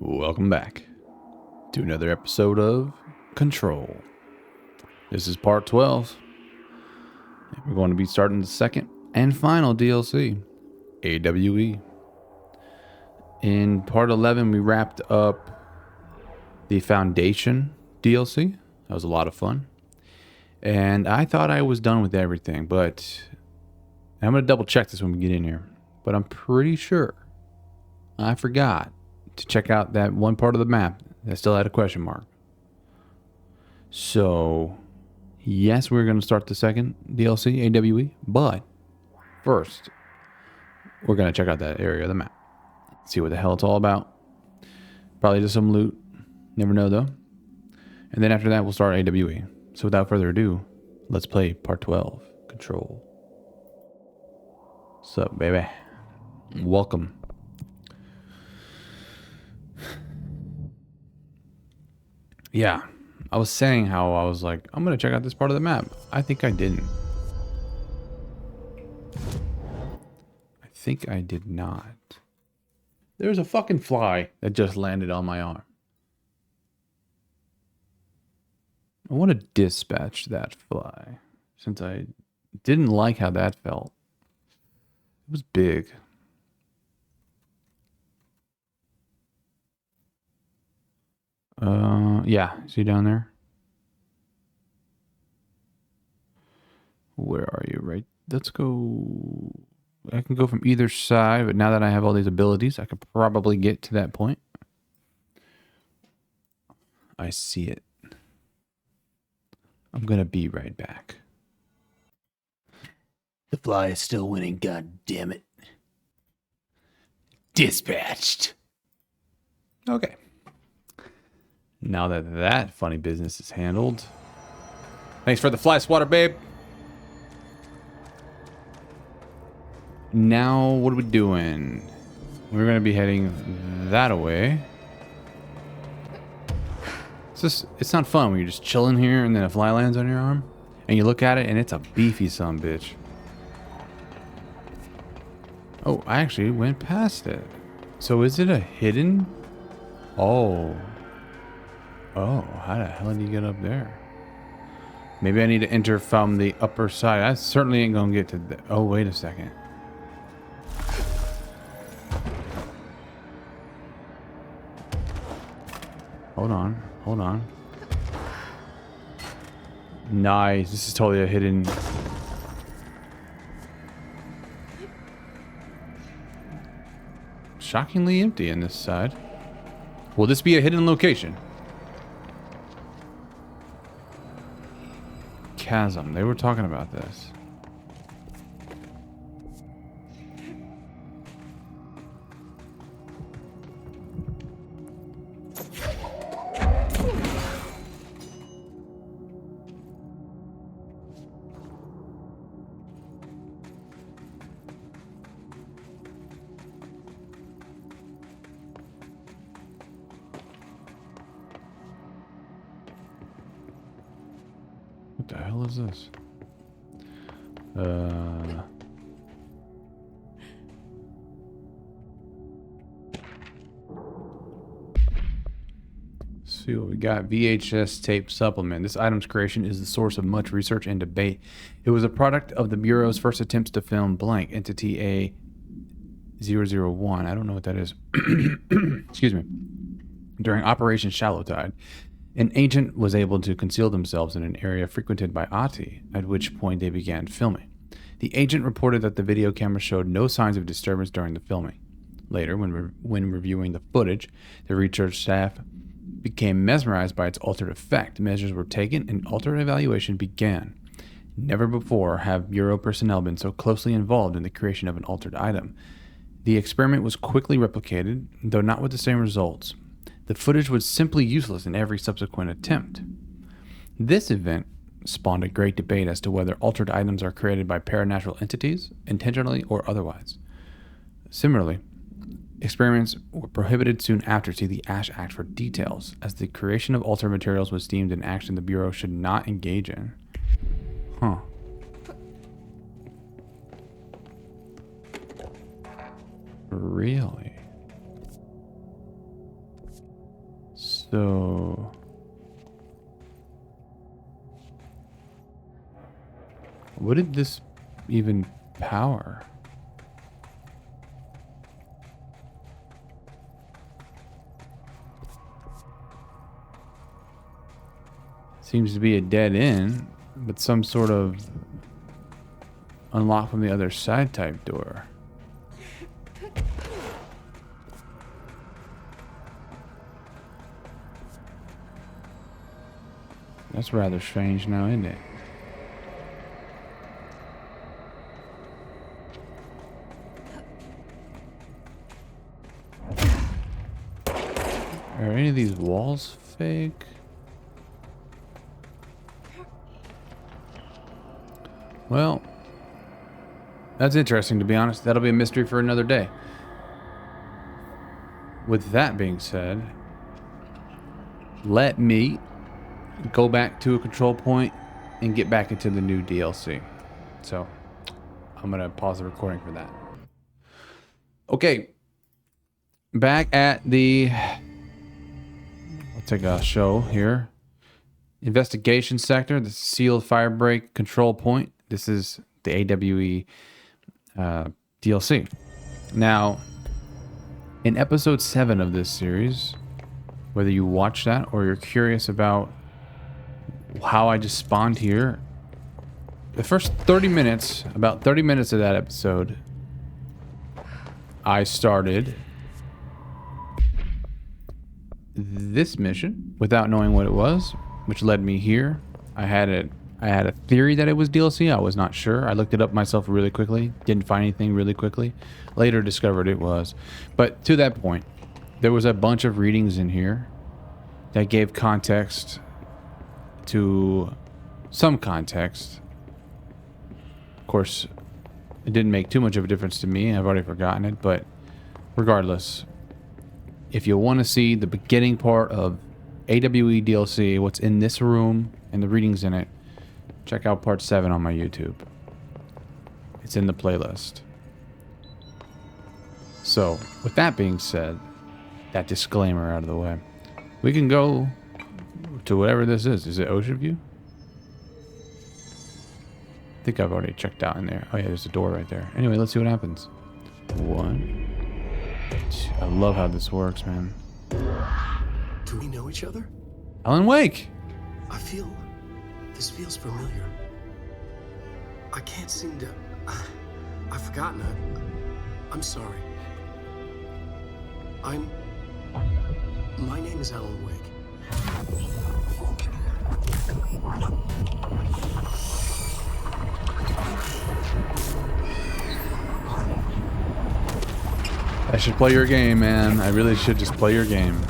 Welcome back to another episode of Control. This is part 12. We're going to be starting the second and final DLC, AWE. In part 11, we wrapped up the Foundation DLC. That was a lot of fun. And I thought I was done with everything, but I'm going to double check this when we get in here. But I'm pretty sure I forgot to check out that one part of the map that still had a question mark. So, yes, we're going to start the second DLC, AWE, but first, we're going to check out that area of the map. See what the hell it's all about. Probably just some loot. Never know, though. And then after that, we'll start AWE. So without further ado, let's play part 12, Control. What's up, baby? Welcome. Yeah, I was saying how I was like, I'm going to check out this part of the map. I think I didn't. I think I did not. There's a fucking fly that just landed on my arm. I want to dispatch that fly since I didn't like how that felt. It was big. Yeah, see down there? Where are you? Right. Let's go. I can go from either side, but now that I have all these abilities, I could probably get to that point. I see it. I'm gonna be right back. The fly is still winning, god damn it. Dispatched. Okay. Now that that funny business is handled. Thanks for the fly swatter, babe. Now, what are we doing? We're going to be heading that away. It's not fun when you're just chilling here and then a fly lands on your arm. And you look at it and it's a beefy sumbitch. Oh, I actually went past it. So is it a hidden? Oh, how the hell did you get up there? Maybe I need to enter from the upper side. I certainly ain't gonna get to the... Oh, wait a second. Hold on. Nice. This is totally a hidden... Shockingly empty on this side. Will this be a hidden location? Chasm. They were talking about this. What the hell is this? See what we got. VHS tape supplement. This item's creation is the source of much research and debate. It was a product of the Bureau's first attempts to film blank entity A001. I don't know what that is. Excuse me. During Operation Shallow Tide, an agent was able to conceal themselves in an area frequented by Ati, at which point they began filming. The agent reported that the video camera showed no signs of disturbance during the filming. Later, when reviewing the footage, the research staff became mesmerized by its altered effect. Measures were taken and altered evaluation began. Never before have Bureau personnel been so closely involved in the creation of an altered item. The experiment was quickly replicated, though not with the same results. The footage was simply useless in every subsequent attempt. This event spawned a great debate as to whether altered items are created by paranatural entities, intentionally or otherwise. Similarly, experiments were prohibited soon after. See the Ash Act for details, as the creation of altered materials was deemed an action the Bureau should not engage in. Huh. Really? So what did this even power? Seems to be a dead end, but some sort of unlock from the other side type door. That's rather strange now, isn't it? Are any of these walls fake? Well, that's interesting, to be honest. That'll be a mystery for another day. With that being said, let me go back to a control point and get back into the new DLC. So I'm gonna pause the recording for that. Okay, back at the, I'll take a show here. Investigation sector, the sealed firebreak control point. This is the AWE DLC. Now, in episode 7 of this series, whether you watch that or you're curious about how I just spawned here, the first 30 minutes, about 30 minutes of that episode, I started this mission without knowing what it was, which led me here. I had a theory that it was DLC. I was not sure. I looked it up myself really quickly. Didn't find anything really quickly. Later discovered it was. But to that point, there was a bunch of readings in here that gave context to some context. Of course, it didn't make too much of a difference to me. I've already forgotten it. But regardless, if you want to see the beginning part of AWE DLC, what's in this room and the readings in it, check out part 7 on my YouTube. It's in the playlist. So, with that being said, that disclaimer out of the way, we can go to whatever this is. Is it Ocean View? I think I've already checked out in there. Oh yeah, there's a door right there. Anyway, let's see what happens. 1, 2. I love how this works, man. Do we know each other? Alan Wake! This feels familiar. I can't seem to... I've forgotten it. I'm sorry. My name is Alan Wake. I should play your game, man. I really should just play your game.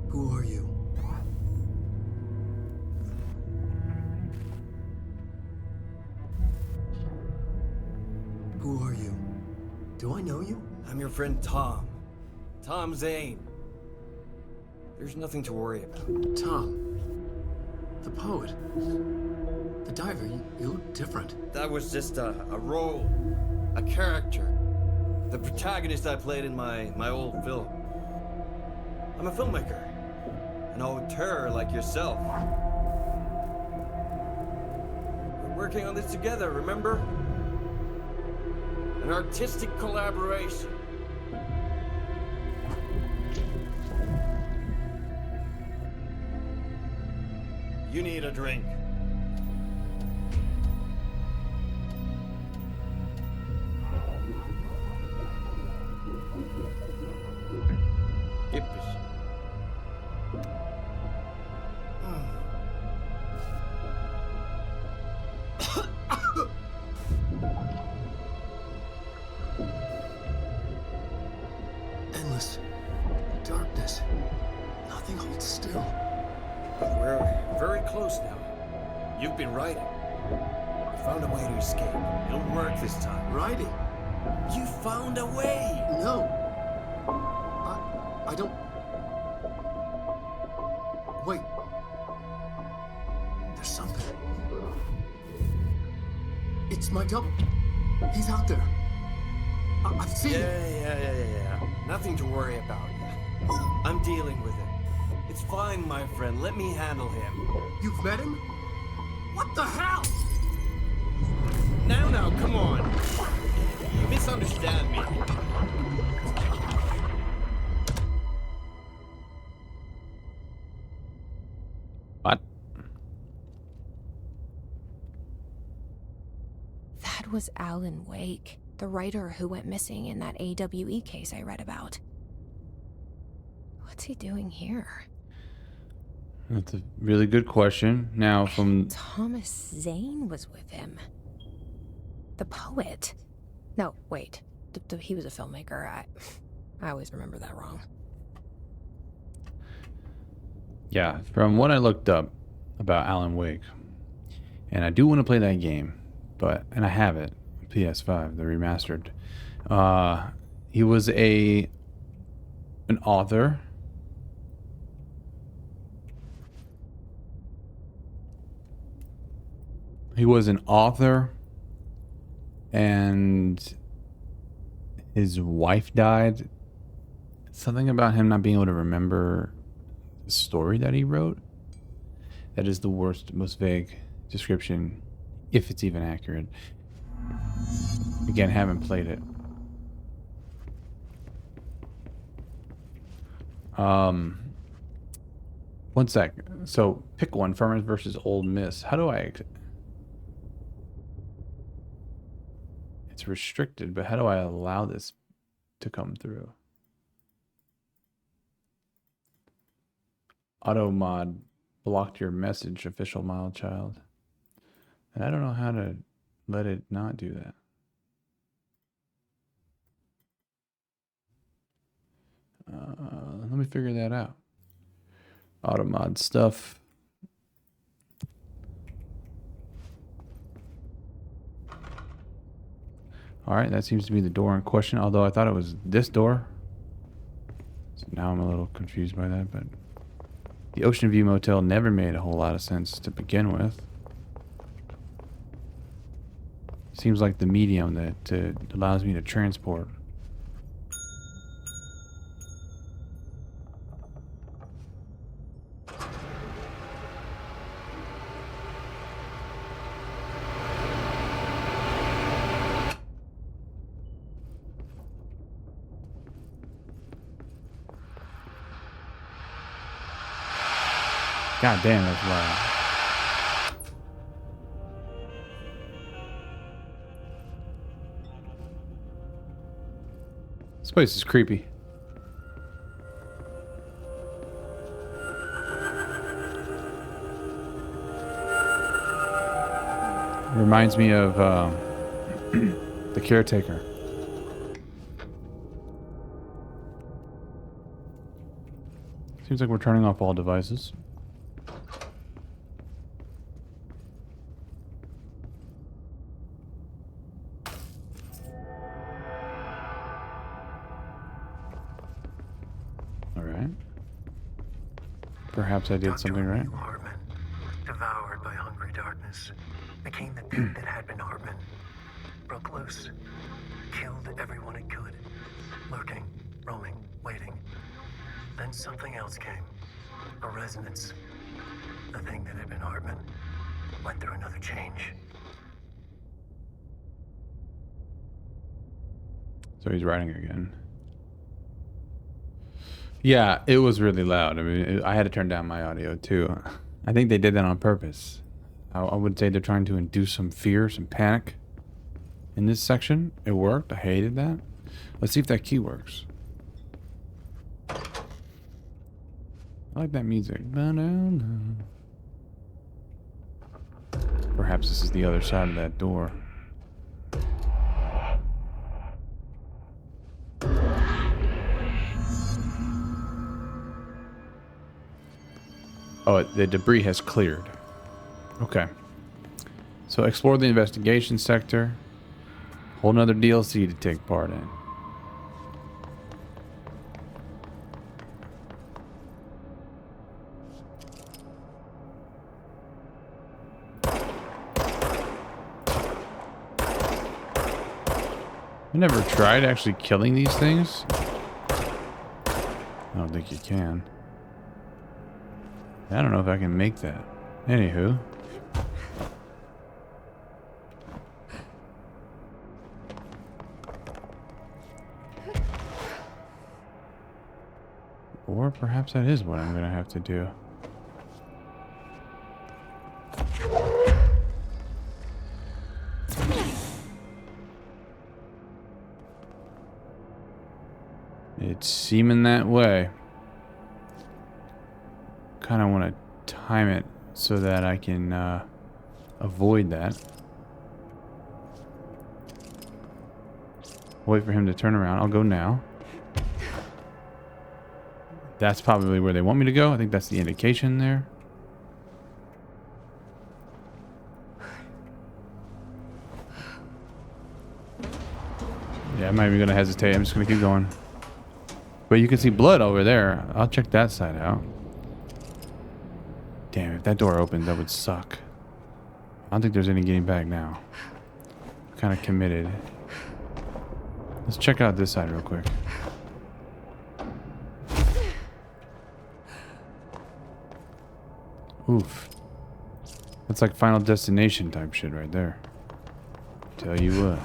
Who are you? Who are you? Do I know you? I'm your friend Tom. Tom Zane. There's nothing to worry about. Tom. The poet. The diver. You look different. That was just a role. A character. The protagonist I played in my old film. I'm a filmmaker. An auteur like yourself. We're working on this together, remember? An artistic collaboration. You need a drink. Gib es. Endless darkness. Nothing holds still. We're very close now. You've been writing. You found a way to escape. It'll work this time. Writing? You found a way! No. I don't... Wait. There's something. It's my double. He's out there. I've seen him. Yeah. Nothing to worry about. I'm dealing with it. It's fine, my friend. Let me handle him. You've met him? What the hell? Now, come on. You misunderstand me. What? That was Alan Wake, the writer who went missing in that AWE case I read about. What's he doing here? That's a really good question. Now, from Thomas Zane was with him. The poet. No, wait. He was a filmmaker. I always remember that wrong. yeah, from what I looked up about Alan Wake, and I do want to play that game, and I have it, PS5, the remastered. He was an author. He was an author, and his wife died. Something about him not being able to remember the story that he wrote. That is the worst, most vague description, if it's even accurate. Again, haven't played it. One sec. So pick one. Furman versus Ole Miss. How do I? It's restricted, but how do I allow this to come through? Auto mod blocked your message, official mild child. And I don't know how to let it not do that. Let me figure that out. Auto mod stuff. All right, that seems to be the door in question, although I thought it was this door. So now I'm a little confused by that, but the Ocean View Motel never made a whole lot of sense to begin with. Seems like the medium that allows me to transport. God damn, that's loud. This place is creepy. Reminds me of The Caretaker. Seems like we're turning off all devices. Perhaps I did something right. Hartman, devoured by hungry darkness, became the thing that had been Hartman. Broke loose, killed everyone it could, lurking, roaming, waiting. Then something else came, a resonance. The thing that had been Hartman went through another change. So he's writing again. Yeah, it was really loud. I mean, I had to turn down my audio too. I think they did that on purpose. I would say they're trying to induce some fear, some panic in this section. It worked. I hated that. Let's see if that key works. I like that music. Perhaps this is the other side of that door. Oh, the debris has cleared. Okay. So explore the investigation sector. Whole nother DLC to take part in. I never tried actually killing these things. I don't think you can. I don't know if I can make that. Anywho. Or perhaps that is what I'm going to have to do. It's seeming that way. Kind of want to time it so that I can avoid that. Wait for him to turn around. I'll go now. That's probably where they want me to go. I think that's the indication there. Yeah, I'm not even going to hesitate. I'm just going to keep going. But you can see blood over there. I'll check that side out. Damn, if that door opens, that would suck. I don't think there's any getting back now. Kind of committed. Let's check out this side real quick. Oof. That's like Final Destination type shit right there. Tell you what.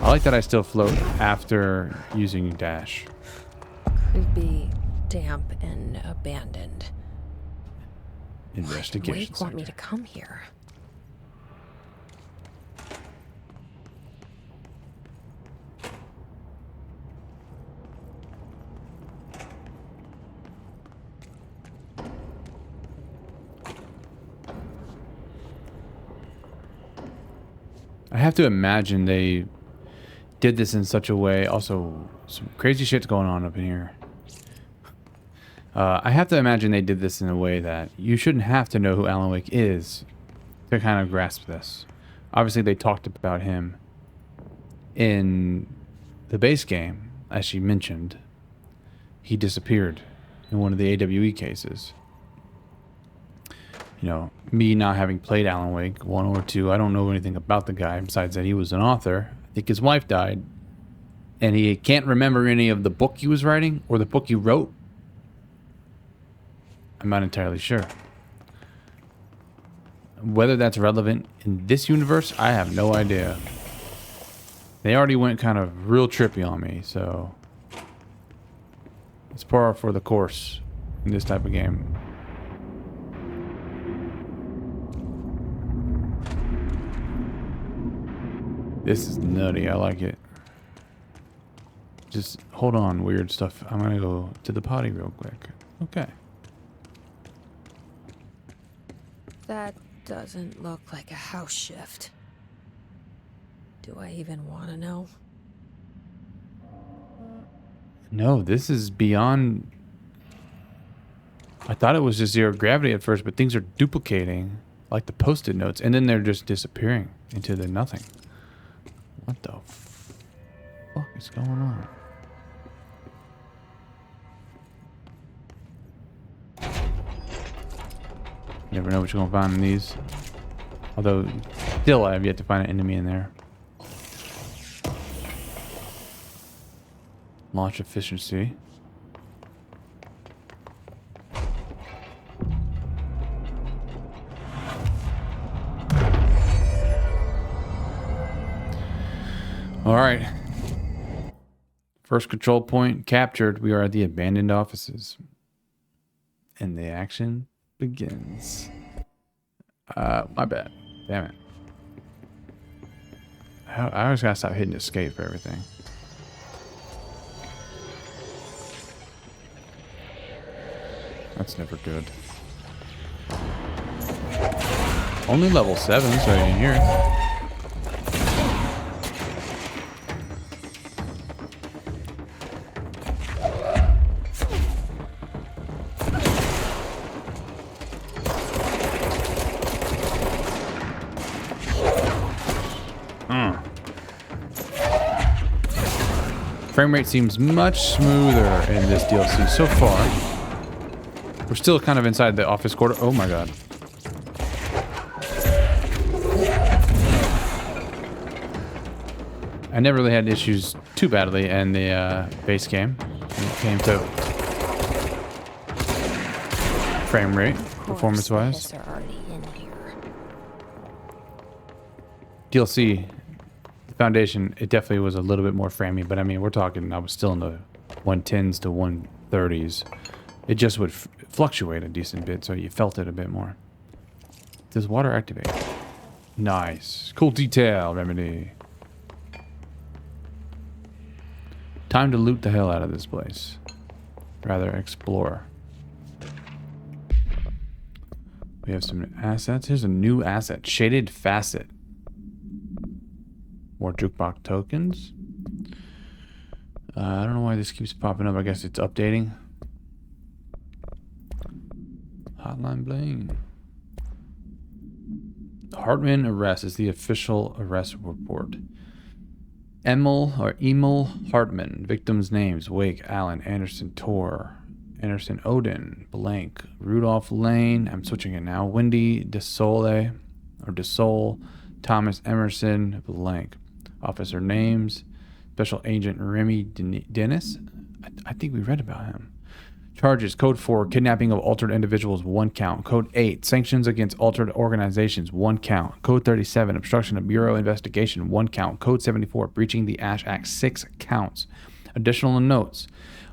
I like that I still float after using dash. Could be damp and abandoned. Investigation. Why did Wake want me to come here? I have to imagine they did this in such a way. Also, some crazy shit's going on up in here. I have to imagine they did this in a way that you shouldn't have to know who Alan Wake is to kind of grasp this. Obviously, they talked about him in the base game, as she mentioned. He disappeared in one of the AWE cases. You know, me not having played Alan Wake 1 or 2, I don't know anything about the guy besides that he was an author. I think his wife died, and he can't remember any of the book he was writing or the book he wrote. I'm not entirely sure. Whether that's relevant in this universe, I have no idea. They already went kind of real trippy on me, so it's par for the course in this type of game. This is nutty. I like it. Just hold on, weird stuff. I'm gonna go to the potty real quick. Okay. That doesn't look like a house shift. Do I even want to know? No, this is beyond... I thought it was just zero gravity at first, but things are duplicating, like the post-it notes, and then they're just disappearing into the nothing. What the fuck is going on? You never know what you're gonna find in these. Although, still I have yet to find an enemy in there. Launch efficiency. Alright. First control point captured. We are at the abandoned offices. And the action begins. My bad. Damn it. I always gotta stop hitting escape for everything. That's never good. Only level 7, so I didn't hear it. Frame rate seems much smoother in this DLC so far. We're still kind of inside the office quarter. Oh my god. I never really had issues too badly in the base game when it came to frame rate, performance-wise. Are already in here. DLC, the Foundation, it definitely was a little bit more framey, but I mean, we're talking, I was still in the 110s to 130s. It just would fluctuate a decent bit, so you felt it a bit more. Does water activate? Nice. Cool detail, Remedy. Time to loot the hell out of this place. Rather, explore. We have some assets. Here's a new asset. Shaded facet. More jukebox tokens. I don't know why this keeps popping up. I guess it's updating. Hotline bling. Hartman arrest is the official arrest report. Emil Hartman. Victims' names: Wake, Allen, Anderson, Tor, Anderson, Odin, blank, Rudolph Lane. I'm switching it now. Wendy DeSole, Thomas Emerson, blank. Officer names: Special Agent Remy Dennis. I think we read about him. Charges: Code 4, kidnapping of altered individuals, 1 count. Code 8, sanctions against altered organizations, 1 count. Code 37, obstruction of Bureau investigation, 1 count. Code 74, breaching the Ash Act, 6 counts. Additional notes: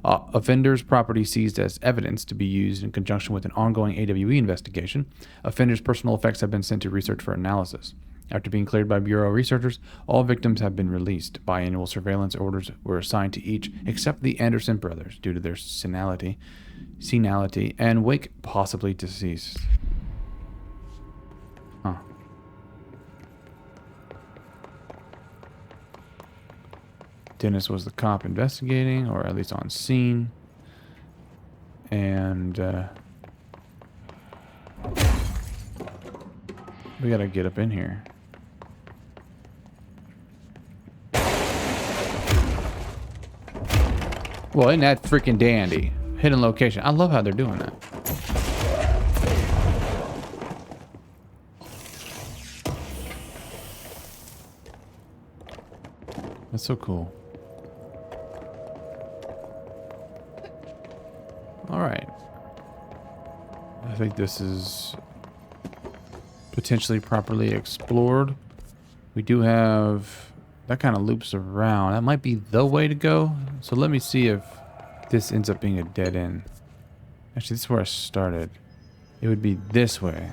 offenders' property seized as evidence to be used in conjunction with an ongoing AWE investigation. Offenders' personal effects have been sent to research for analysis. After being cleared by Bureau researchers, all victims have been released. Biannual surveillance orders were assigned to each except the Anderson brothers due to their senility, and Wake possibly deceased. Huh. Dennis was the cop investigating, or at least on scene. And we gotta get up in here. Well, isn't that freaking dandy? Hidden location. I love how they're doing that. That's so cool. All right. I think this is potentially properly explored. We do have... that kind of loops around. That might be the way to go. So let me see if this ends up being a dead end. Actually, this is where I started. It would be this way.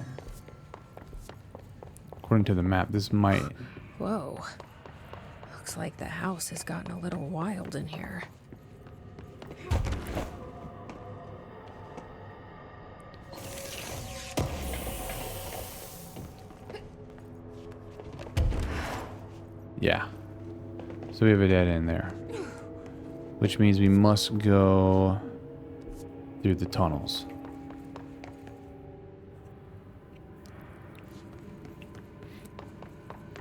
According to the map, this might... Whoa. Looks like the house has gotten a little wild in here. Yeah. So we have a dead end there. Which means we must go through the tunnels.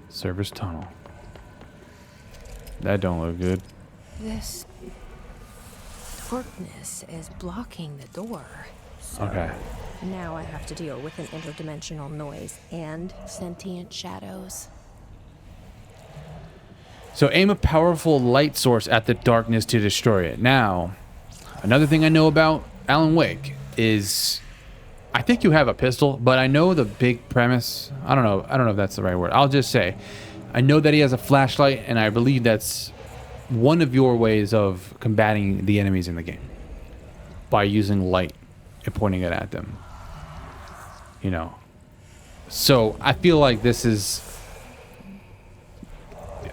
Service tunnel. That don't look good. This darkness is blocking the door. So Okay. now I have to deal with an interdimensional noise and sentient shadows. So aim a powerful light source at the darkness to destroy it. Now, another thing I know about Alan Wake is I think you have a pistol, but I know the big premise. I don't know if that's the right word. I'll just say I know that he has a flashlight, and I believe that's one of your ways of combating the enemies in the game, by using light and pointing it at them. You know. So I feel like this is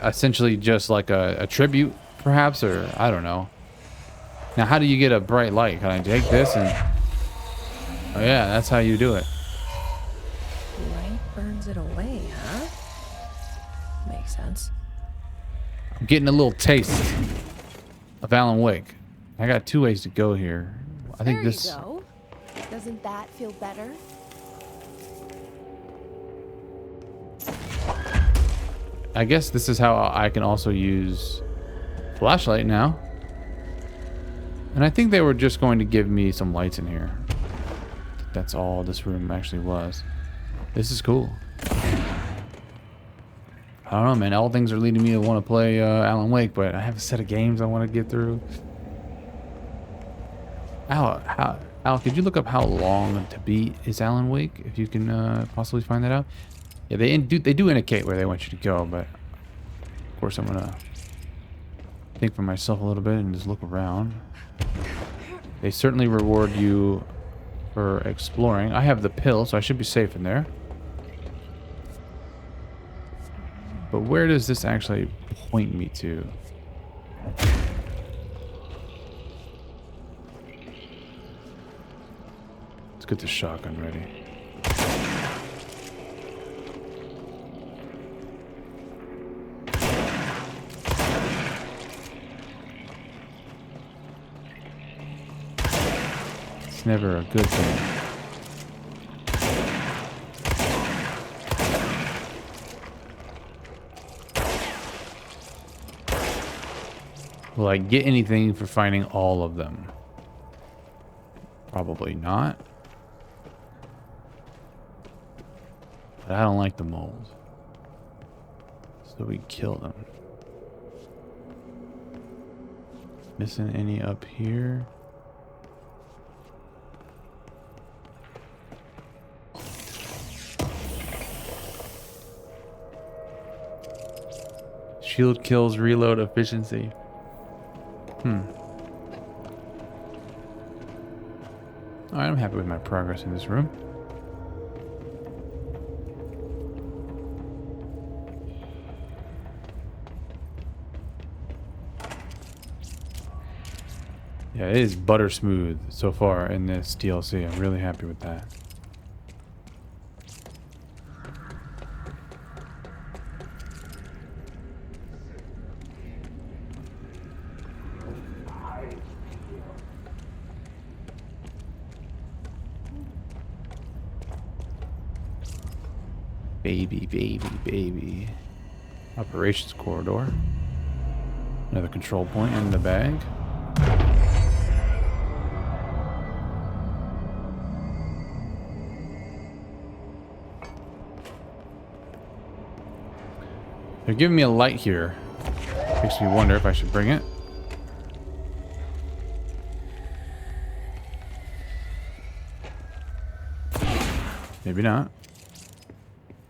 essentially just like a tribute, perhaps, or I don't know. Now, how do you get a bright light? Can I take this and... oh yeah, that's how you do it. Light burns it away, huh? Makes sense. I'm getting a little taste of Alan Wake. I got 2 ways to go here. I think there this... you go. Doesn't that feel better? I guess this is how I can also use flashlight now. And I think they were just going to give me some lights in here. That's all this room actually was. This is cool. I don't know, man. All things are leading me to want to play Alan Wake, but I have a set of games I want to get through. Al, could you look up how long to beat is Alan Wake, if you can possibly find that out? Yeah, they do indicate where they want you to go, but of course I'm gonna think for myself a little bit and just look around. They certainly reward you for exploring. I have the pill, so I should be safe in there. But where does this actually point me to? Let's get the shotgun ready. It's never a good thing. Will I get anything for finding all of them? Probably not. But I don't like the mold. So we kill them. Missing any up here? Shield kills reload efficiency. Alright, I'm happy with my progress in this room. Yeah, it is butter smooth so far in this DLC. I'm really happy with that. Baby. Operations corridor. Another control point in the bag. They're giving me a light here. Makes me wonder if I should bring it. Maybe not.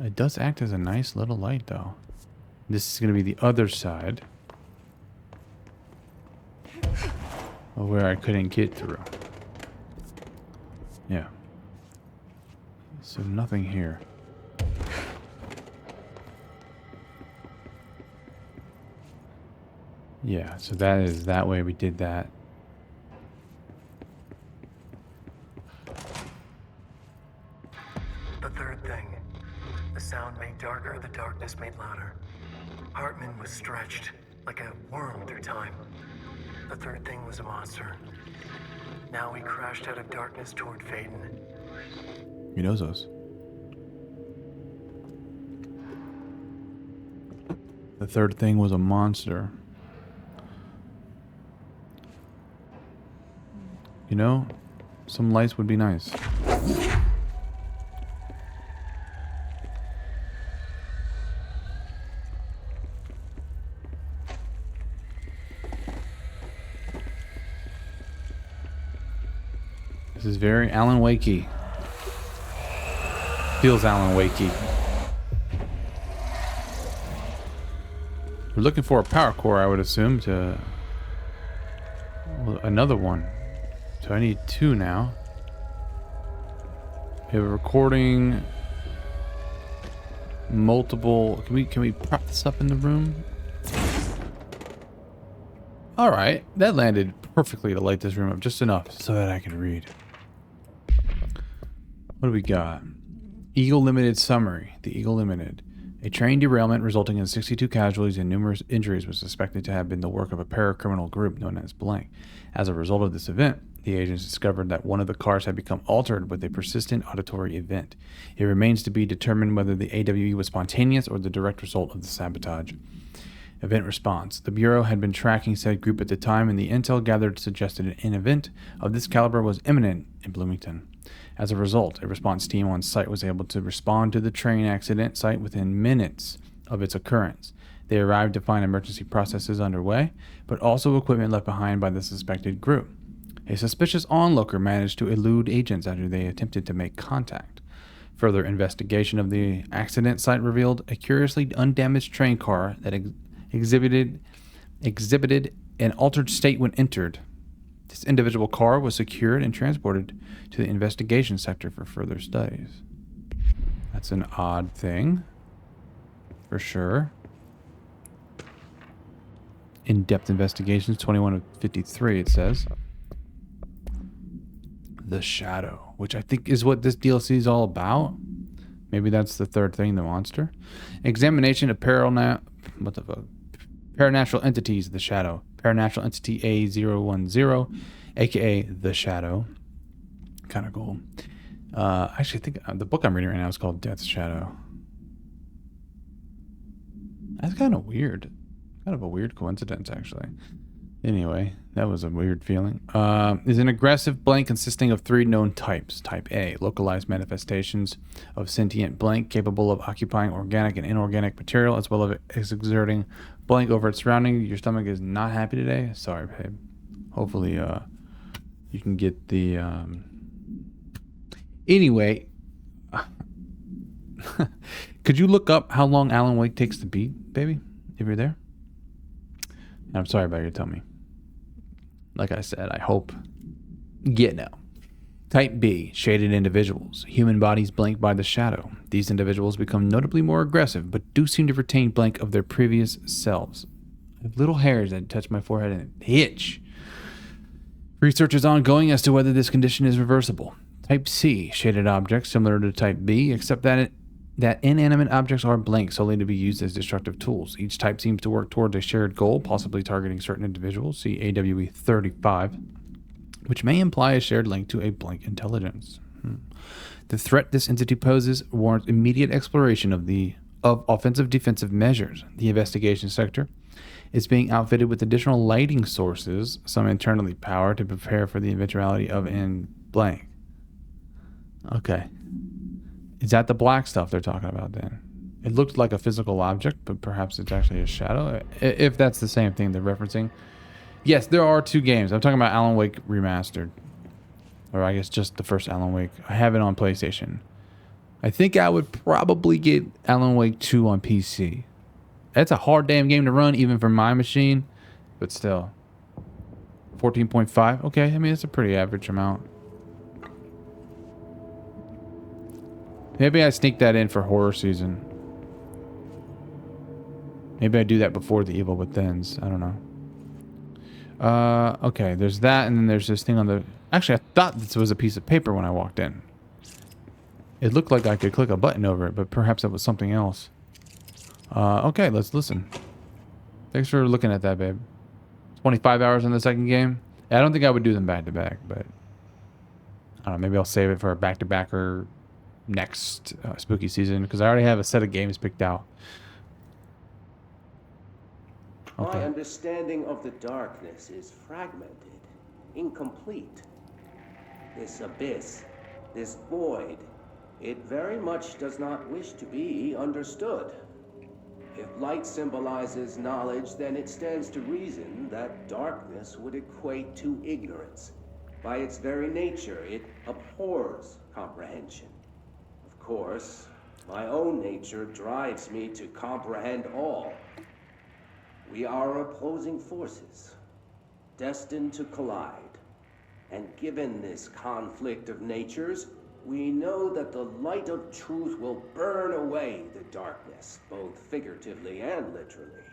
It does act as a nice little light, though. This is going to be the other side. Of where I couldn't get through. Yeah. So nothing here. Yeah, so that is that way we did that. The third thing. The sound made darker, the darkness made louder. Hartman was stretched, like a worm through time. The third thing was a monster. Now he crashed out of darkness toward Faden. He knows us. The third thing was a monster. You know, some lights would be nice. This is very Alan Wakey. Feels Alan Wakey. We're looking for a power core, I would assume, to... Well, another one. So I need 2 now. We have a recording... Multiple... Can we prop this up in the room? Alright, that landed perfectly to light this room up just enough so that I can read. What do we got? Eagle Limited summary. The Eagle Limited. A train derailment resulting in 62 casualties and numerous injuries was suspected to have been the work of a paracriminal group known as Blank. As a result of this event, the agents discovered that one of the cars had become altered with a persistent auditory event. It remains to be determined whether the AWE was spontaneous or the direct result of the sabotage. Event response. The Bureau had been tracking said group at the time, and the intel gathered suggested an event of this caliber was imminent in Bloomington. As a result, a response team on site was able to respond to the train accident site within minutes of its occurrence. They arrived to find emergency processes underway, but also equipment left behind by the suspected group. A suspicious onlooker managed to elude agents after they attempted to make contact. Further investigation of the accident site revealed a curiously undamaged train car that exhibited an altered state when entered. This individual car was secured and transported to the investigation sector for further studies. That's an odd thing, for sure. In-depth investigations, 21 of 53, it says. The Shadow, which I think is what this DLC is all about. Maybe that's the third thing, the monster. Examination of paranatural entities, the Shadow. Paranatural entity A010, aka the Shadow. Kind of cool. Actually, I think the book I'm reading right now is called Death's Shadow. That's kind of weird. Kind of a weird coincidence, actually. Anyway, that was a weird feeling. Is an aggressive blank consisting of 3 known types. Type A, localized manifestations of sentient blank capable of occupying organic and inorganic material as well as exerting blank over its surrounding. Your stomach is not happy today? Sorry, babe. Hopefully, you can get the... Anyway, could you look up how long Alan Wake takes to beat, baby? If you're there? I'm sorry about your tummy. Like I said, I hope. Yeah, no. Type B, shaded individuals. Human bodies blank by the shadow. These individuals become notably more aggressive, but do seem to retain blank of their previous selves. I have little hairs that touch my forehead and itch. Research is ongoing as to whether this condition is reversible. Type C, shaded objects similar to Type B, except that inanimate objects are blank solely to be used as destructive tools. Each type seems to work towards a shared goal, possibly targeting certain individuals. See AWE 35, which may imply a shared link to a blank intelligence. The threat this entity poses warrants immediate exploration of offensive defensive measures. The investigation sector is being outfitted with additional lighting sources, some internally powered, to prepare for the eventuality of in blank. Okay. Is that the black stuff they're talking about then? It looked like a physical object, but perhaps it's actually a shadow. If that's the same thing they're referencing. Yes, there are 2 games. I'm talking about Alan Wake Remastered. Or I guess just the first Alan Wake. I have it on PlayStation. I think I would probably get Alan Wake 2 on PC. That's a hard damn game to run, even for my machine. But still. 14.5. Okay, I mean, it's a pretty average amount. Maybe I sneak that in for horror season. Maybe I do that before the Evil Withins. I don't know. Okay, there's that, and then there's this thing on the... Actually, I thought this was a piece of paper when I walked in. It looked like I could click a button over it, but perhaps that was something else. Okay, let's listen. Thanks for looking at that, babe. 25 hours in the second game. I don't think I would do them back to back, but... I don't know, maybe I'll save it for a back-to-back or... next spooky season, because I already have a set of games picked out. Okay. My understanding of the darkness is fragmented, incomplete. This abyss, this void, it very much does not wish to be understood. If light symbolizes knowledge, then it stands to reason that darkness would equate to ignorance. By its very nature, it abhors comprehension. Of course, my own nature drives me to comprehend all. We are opposing forces, destined to collide. And given this conflict of natures, we know that the light of truth will burn away the darkness, both figuratively and literally.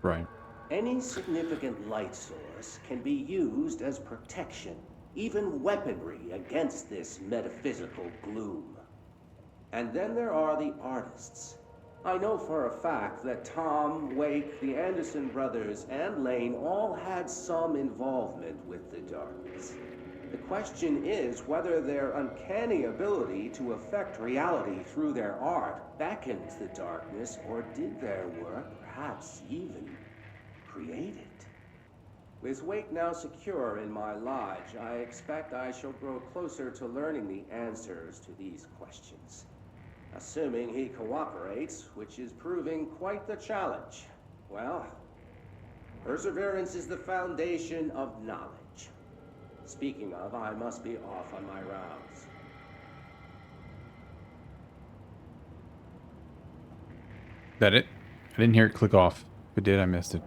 Right. Any significant light source can be used as protection, even weaponry against this metaphysical gloom. And then there are the artists. I know for a fact that Tom, Wake, the Anderson brothers, and Lane all had some involvement with the darkness. The question is whether their uncanny ability to affect reality through their art beckoned the darkness, or did their work perhaps even create it? With Wake now secure in my lodge, I expect I shall grow closer to learning the answers to these questions. Assuming he cooperates, which is proving quite the challenge. Well, perseverance is the foundation of knowledge. Speaking of, I must be off on my rounds. That it? I didn't hear it click off. If it did, I missed it.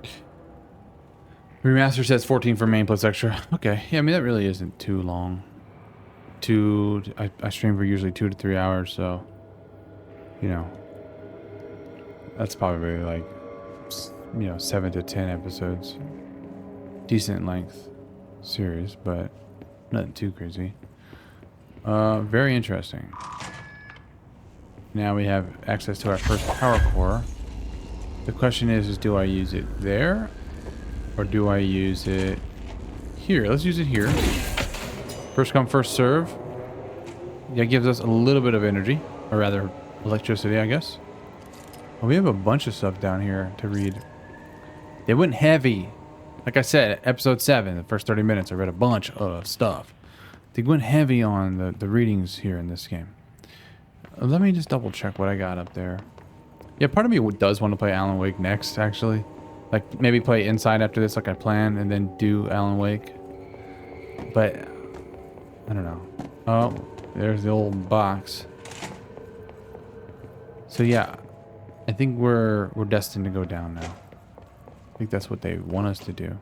Remaster says 14 for main plus extra. Okay, yeah, I mean that really isn't too long. I stream for usually 2 to 3 hours, so you know that's probably like 7 to 10 episodes. Decent length series, but nothing too crazy. Very interesting. Now we have access to our first power core. The question is do I use it there? Or do I use it here? Let's use it here. First come, first serve. That gives us a little bit of energy. Or rather, electricity, I guess. Well, we have a bunch of stuff down here to read. They went heavy. Like I said, episode 7, the first 30 minutes, I read a bunch of stuff. They went heavy on the readings here in this game. Let me just double check what I got up there. Yeah, part of me does want to play Alan Wake next, actually. Like, maybe play Inside after this like I planned, and then do Alan Wake. But, I don't know. Oh, there's the old box. So yeah, I think we're destined to go down now. I think that's what they want us to do.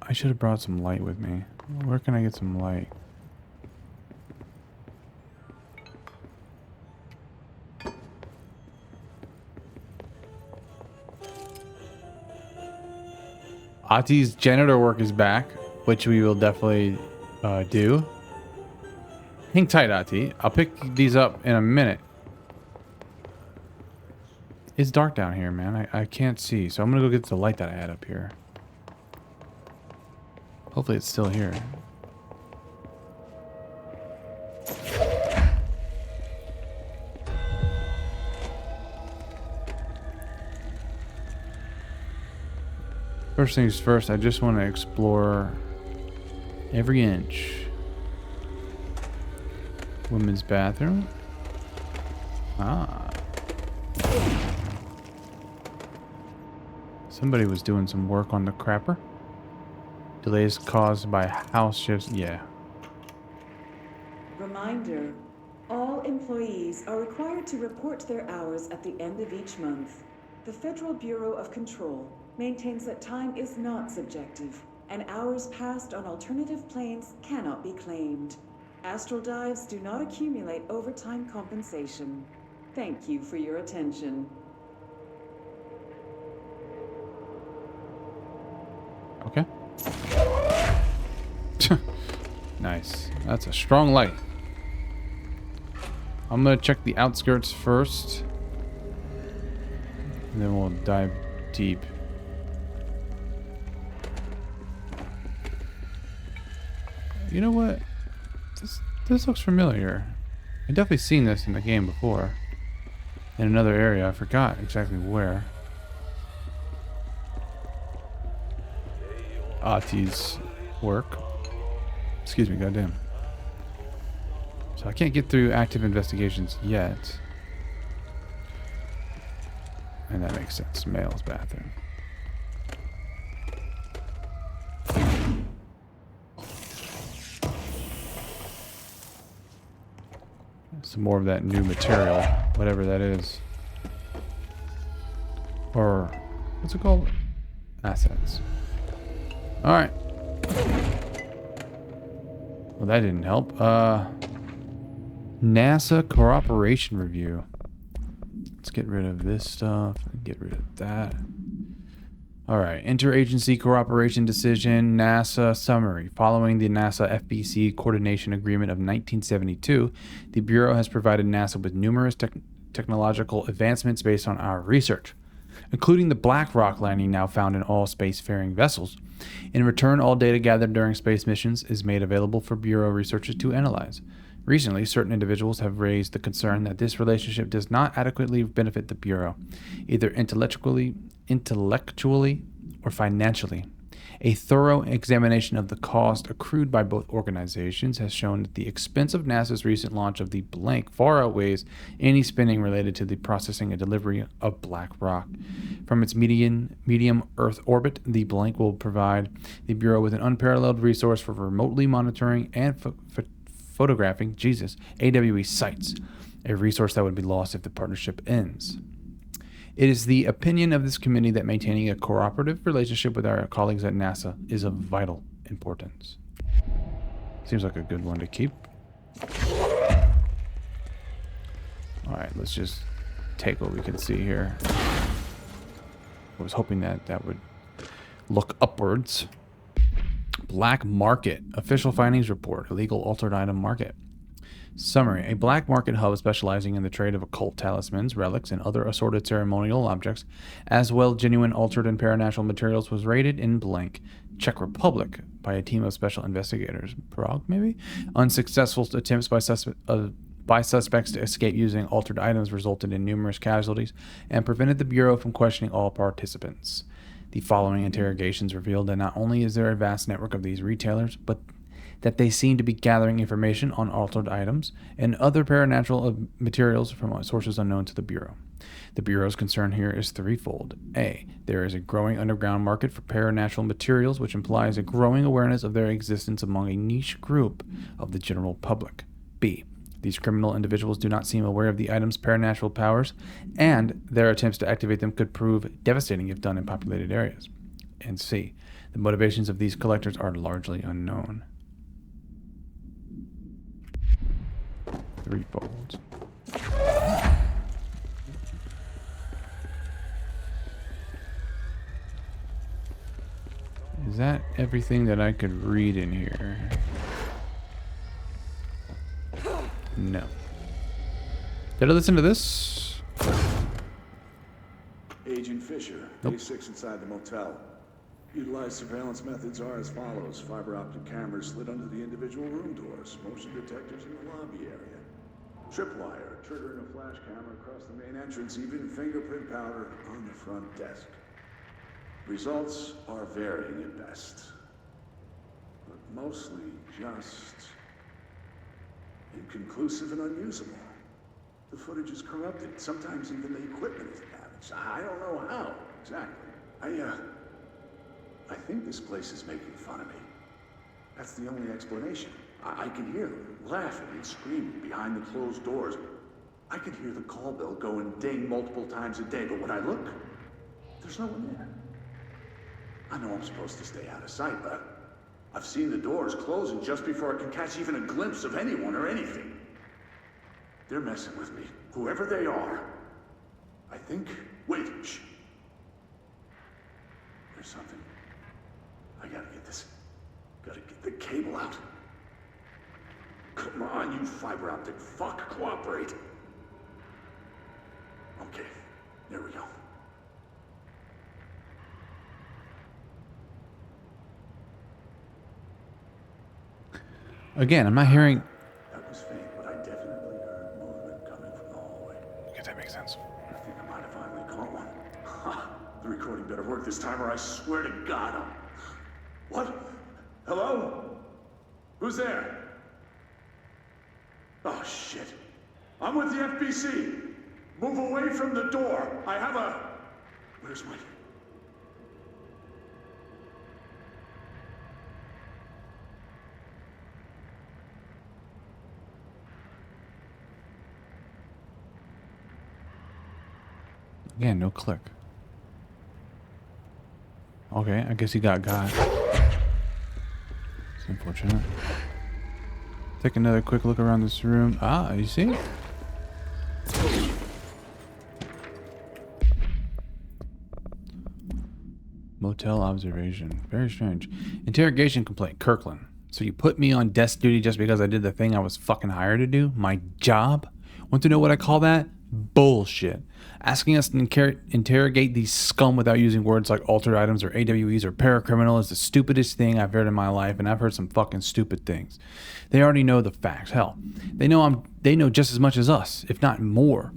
I should have brought some light with me. Where can I get some light? Ati's janitor work is back, which we will definitely do. Hang tight, Ati. I'll pick these up in a minute. It's dark down here, man. I can't see, so I'm gonna go get the light that I had up here. Hopefully it's still here. First things first, I just want to explore every inch. Women's bathroom. Ah. Somebody was doing some work on the crapper. Delays caused by house shifts. Yeah. Reminder, all employees are required to report their hours at the end of each month. The Federal Bureau of Control maintains that time is not subjective, and hours passed on alternative planes cannot be claimed. Astral dives do not accumulate overtime compensation. Thank you for your attention. Okay. Nice. That's a strong light. I'm gonna check the outskirts first, and then we'll dive deep. You know what? This looks familiar. I've definitely seen this in the game before. In another area. I forgot exactly where. Ati's work. Excuse me, goddamn. So I can't get through active investigations yet. And that makes sense. Male's bathroom. Some more of that new material, whatever that is. Or, what's it called? Assets. Alright. Well, that didn't help. NASA cooperation review. Let's get rid of this stuff. Get rid of that. Alright. Interagency cooperation decision. NASA summary. Following the NASA FBC coordination agreement of 1972, the Bureau has provided NASA with numerous technological advancements based on our research, including the black rock landing now found in all spacefaring vessels. In return, all data gathered during space missions is made available for Bureau researchers to analyze. Recently, certain individuals have raised the concern that this relationship does not adequately benefit the Bureau, either intellectually or financially. A thorough examination of the cost accrued by both organizations has shown that the expense of NASA's recent launch of the blank far outweighs any spending related to the processing and delivery of black rock. From its medium Earth orbit, the blank will provide the Bureau with an unparalleled resource for remotely monitoring and photographing AWE sites, a resource that would be lost if the partnership ends. It is the opinion of this committee that maintaining a cooperative relationship with our colleagues at NASA is of vital importance. Seems like a good one to keep. Alright, let's just take what we can see here. I was hoping that would look upwards. Black market. Official findings report. Illegal altered item market. Summary. A black market hub specializing in the trade of occult talismans, relics, and other assorted ceremonial objects, as well as genuine altered and paranatural materials, was raided in blank, Czech Republic, by a team of special investigators. Prague, maybe? Unsuccessful attempts by suspects to escape using altered items resulted in numerous casualties and prevented the Bureau from questioning all participants. The following interrogations revealed that not only is there a vast network of these retailers, but that they seem to be gathering information on altered items and other paranatural materials from sources unknown to the Bureau. The Bureau's concern here is threefold. A. There is a growing underground market for paranatural materials, which implies a growing awareness of their existence among a niche group of the general public. B. These criminal individuals do not seem aware of the item's paranatural powers, and their attempts to activate them could prove devastating if done in populated areas. And C. The motivations of these collectors are largely unknown. Threefold. Is that everything that I could read in here? No. Did I listen to this? Agent Fisher, Nope. A6 inside the motel. Utilized surveillance methods are as follows. Fiber optic cameras slid under the individual room doors. Motion detectors in the lobby area. Tripwire, triggering a flash camera across the main entrance, even fingerprint powder on the front desk. Results are varying at best, but mostly just inconclusive and unusable. The footage is corrupted. Sometimes even the equipment is damaged. I don't know how exactly. I think this place is making fun of me. That's the only explanation. I can hear them laughing and screaming behind the closed doors. I can hear the call bell go and ding multiple times a day, but when I look, there's no one there. I know I'm supposed to stay out of sight, but I've seen the doors closing just before I can catch even a glimpse of anyone or anything. They're messing with me, whoever they are. I think... Wait, shh. There's something. I gotta get this. Gotta get the cable out. Come on, you fiber optic fuck, cooperate. Okay, there we go. Again, I'm not hearing... That was faint, but I definitely heard movement coming from the hallway. Okay, that makes sense. I think I might have finally caught one. Ha! The recording better work this time or I swear to God I'm... What? Hello? Who's there? Oh, shit. I'm with the FBC. Move away from the door. I have a... Where's my... Again, no click. Okay, I guess he got. It's unfortunate. Take another quick look around this room. Ah, you see? Motel observation. Very strange. Interrogation complaint. Kirkland. So you put me on desk duty just because I did the thing I was fucking hired to do? My job? Want to know what I call that? Bullshit. Asking us to interrogate these scum without using words like altered items or AWEs or paracriminal is the stupidest thing I've heard in my life, and I've heard some fucking stupid things. They already know the facts. Hell, they know just as much as us, if not more.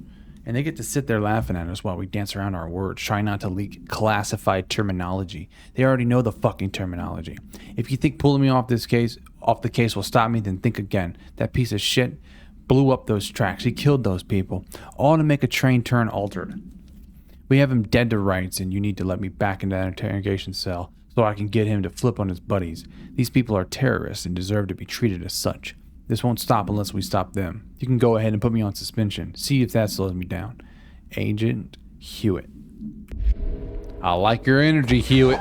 And they get to sit there laughing at us while we dance around our words, trying not to leak classified terminology. They already know the fucking terminology. If you think pulling me off the case will stop me, then think again. That piece of shit blew up those tracks. He killed those people, all to make a train turn altered. We have him dead to rights, and you need to let me back into that interrogation cell so I can get him to flip on his buddies. These people are terrorists and deserve to be treated as such. This won't stop unless we stop them. You can go ahead and put me on suspension. See if that slows me down. Agent Hewitt. I like your energy, Hewitt.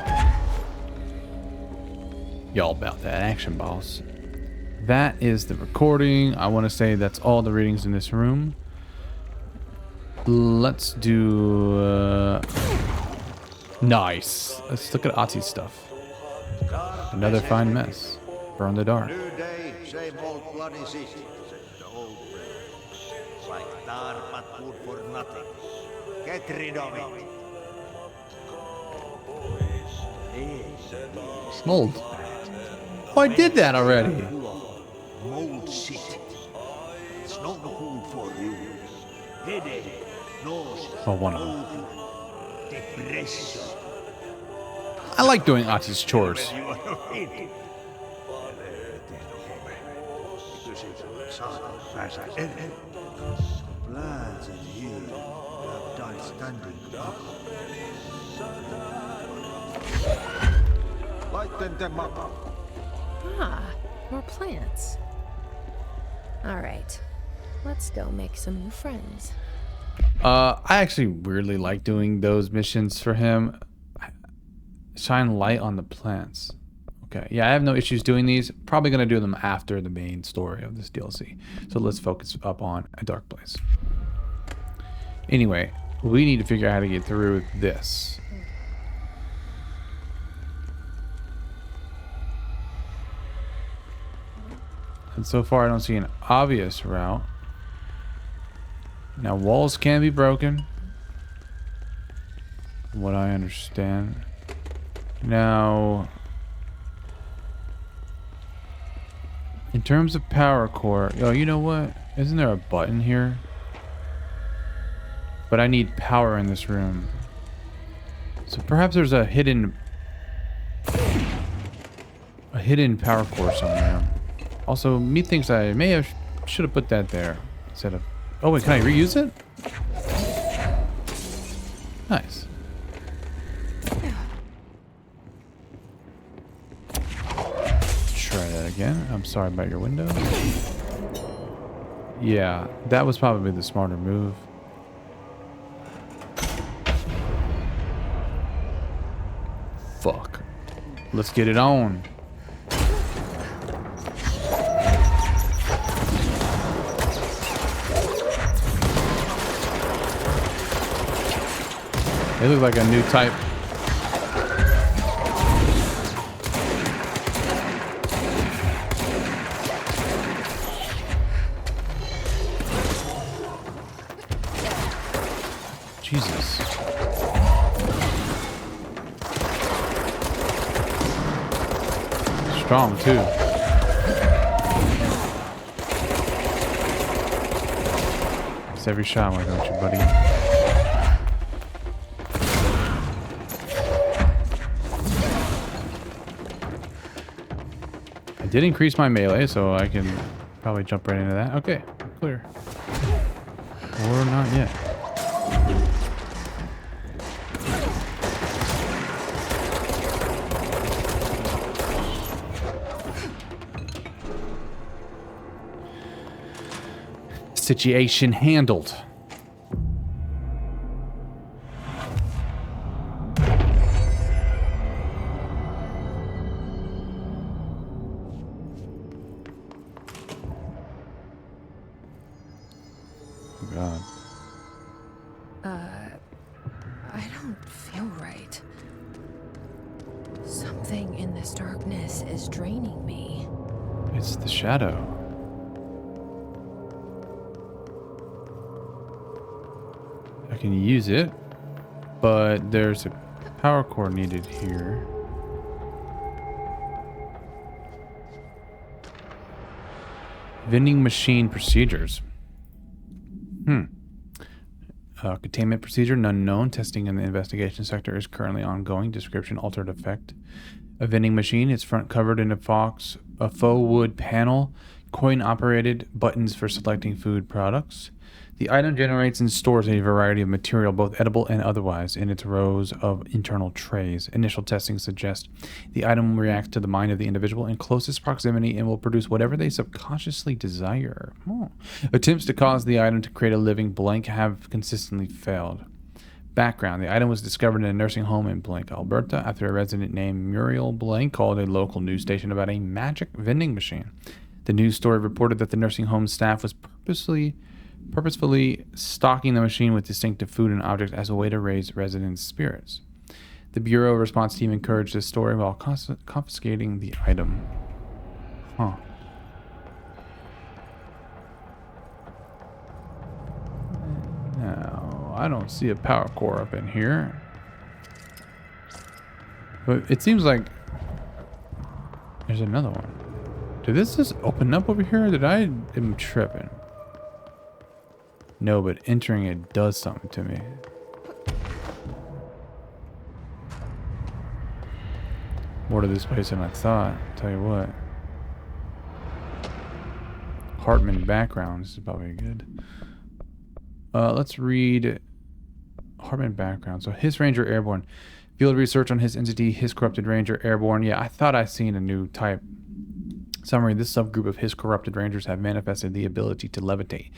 Y'all about that action, boss. That is the recording. I want to say that's all the readings in this room. Let's do... Nice. Let's look at Ati's stuff. Another fine mess. Burn the dark. New day, same old bloody city, said the old friend. Like tar but good for nothing. Get rid of it. Mold. Oh, I did that already. Mold city. It's not good for you. Headache, nose, Oh, one of them. depression. I like doing Ati's chores. You are ready. Lads and you have died standing up. Lighten them up. Ah, more plants. All right, let's go make some new friends. I actually weirdly like doing those missions for him. Shine light on the plants. Okay, yeah, I have no issues doing these. Probably gonna do them after the main story of this DLC. So let's focus up on A Dark Place. Anyway, we need to figure out how to get through this. And so far I don't see an obvious route. Now walls can be broken, from what I understand. Now, in terms of power core, oh, you know what? Isn't there a button here? But I need power in this room. So perhaps there's a hidden power core somewhere. Also, methinks I should have put that there instead of. Oh wait, can I reuse it? Nice. Try that again. I'm sorry about your window. Yeah, that was probably the smarter move. Fuck. Let's get it on. They look like a new type. Jesus. Strong too. It's every shot, why don't you, buddy? I did increase my melee, so I can probably jump right into that. Okay, clear. Or not yet. Situation handled. Oh God. I don't feel right. Something in this darkness is draining me. It's the shadow. I can use it, but there's a power core needed here. Vending machine procedures. Containment procedure, none known. Testing in the investigation sector is currently ongoing. Description, altered effect. A vending machine, its front covered in a faux wood panel. Coin-operated buttons for selecting food products. The item generates and stores a variety of material, both edible and otherwise, in its rows of internal trays. Initial testing suggests the item reacts to the mind of the individual in closest proximity and will produce whatever they subconsciously desire. Attempts to cause the item to create a living blank have consistently failed. Background. The item was discovered in a nursing home in Blank, Alberta, after a resident named Muriel Blank called a local news station about a magic vending machine. The news story reported that the nursing home staff was purposefully stocking the machine with distinctive food and objects as a way to raise residents' spirits. The Bureau response team encouraged this story while confiscating the item. Huh. Now, I don't see a power core up in here. But it seems like there's another one. Did this just open up over here? Am tripping? No, but entering it does something to me. More to this place than I thought. I'll tell you what. Hartman background. This is probably good. Let's read Hartman background. So, His Ranger Airborne. Field research on his entity, His Corrupted Ranger Airborne. Yeah, I thought I seen a new type. Summary, this subgroup of His Corrupted Rangers have manifested the ability to levitate,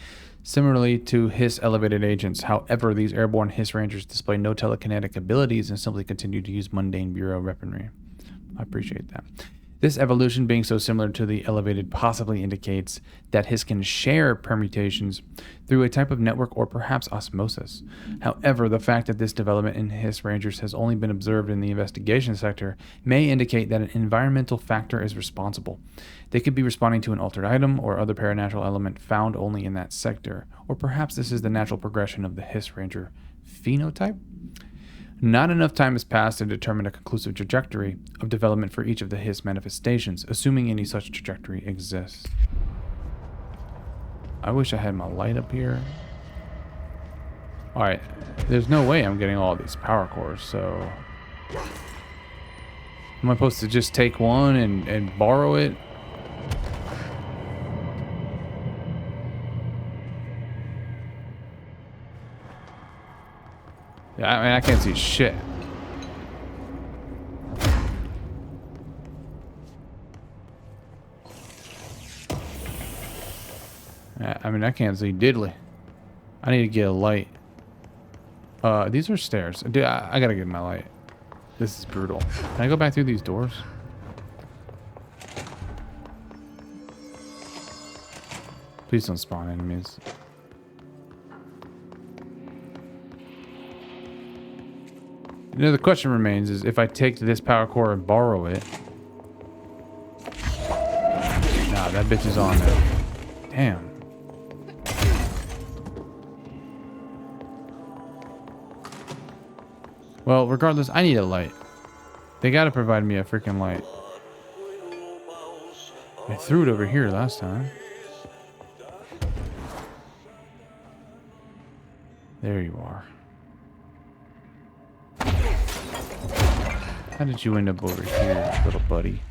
similarly to His elevated agents. However, these airborne His Rangers display no telekinetic abilities and simply continue to use mundane Bureau weaponry. I appreciate that. This evolution being so similar to the elevated possibly indicates that His can share permutations through a type of network or perhaps osmosis. However, the fact that this development in His Rangers has only been observed in the investigation sector may indicate that an environmental factor is responsible. They could be responding to an altered item or other paranatural element found only in that sector, or perhaps this is the natural progression of the His Ranger phenotype. Not enough time has passed to determine a conclusive trajectory of development for each of the His manifestations, assuming any such trajectory exists. I wish I had my light up here. Alright, there's no way I'm getting all these power cores, so... Am I supposed to just take one and borrow it? Yeah, I mean, I can't see shit. I mean, I can't see diddly. I need to get a light. These are stairs. Dude, I gotta get my light. This is brutal. Can I go back through these doors? Please don't spawn enemies. You know, the question remains is if I take this power core and borrow it. Nah, that bitch is on there. Damn. Well, regardless, I need a light. They gotta provide me a freaking light. I threw it over here last time. There you are. How did you end up over here, little buddy?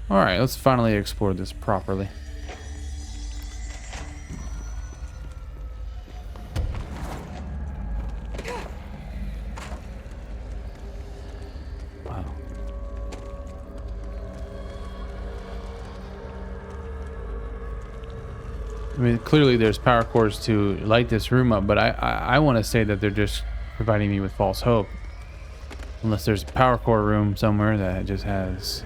Alright, let's finally explore this properly. Wow. I mean, clearly there's power cores to light this room up, but I want to say that they're just providing me with false hope. Unless there's a power core room somewhere that just has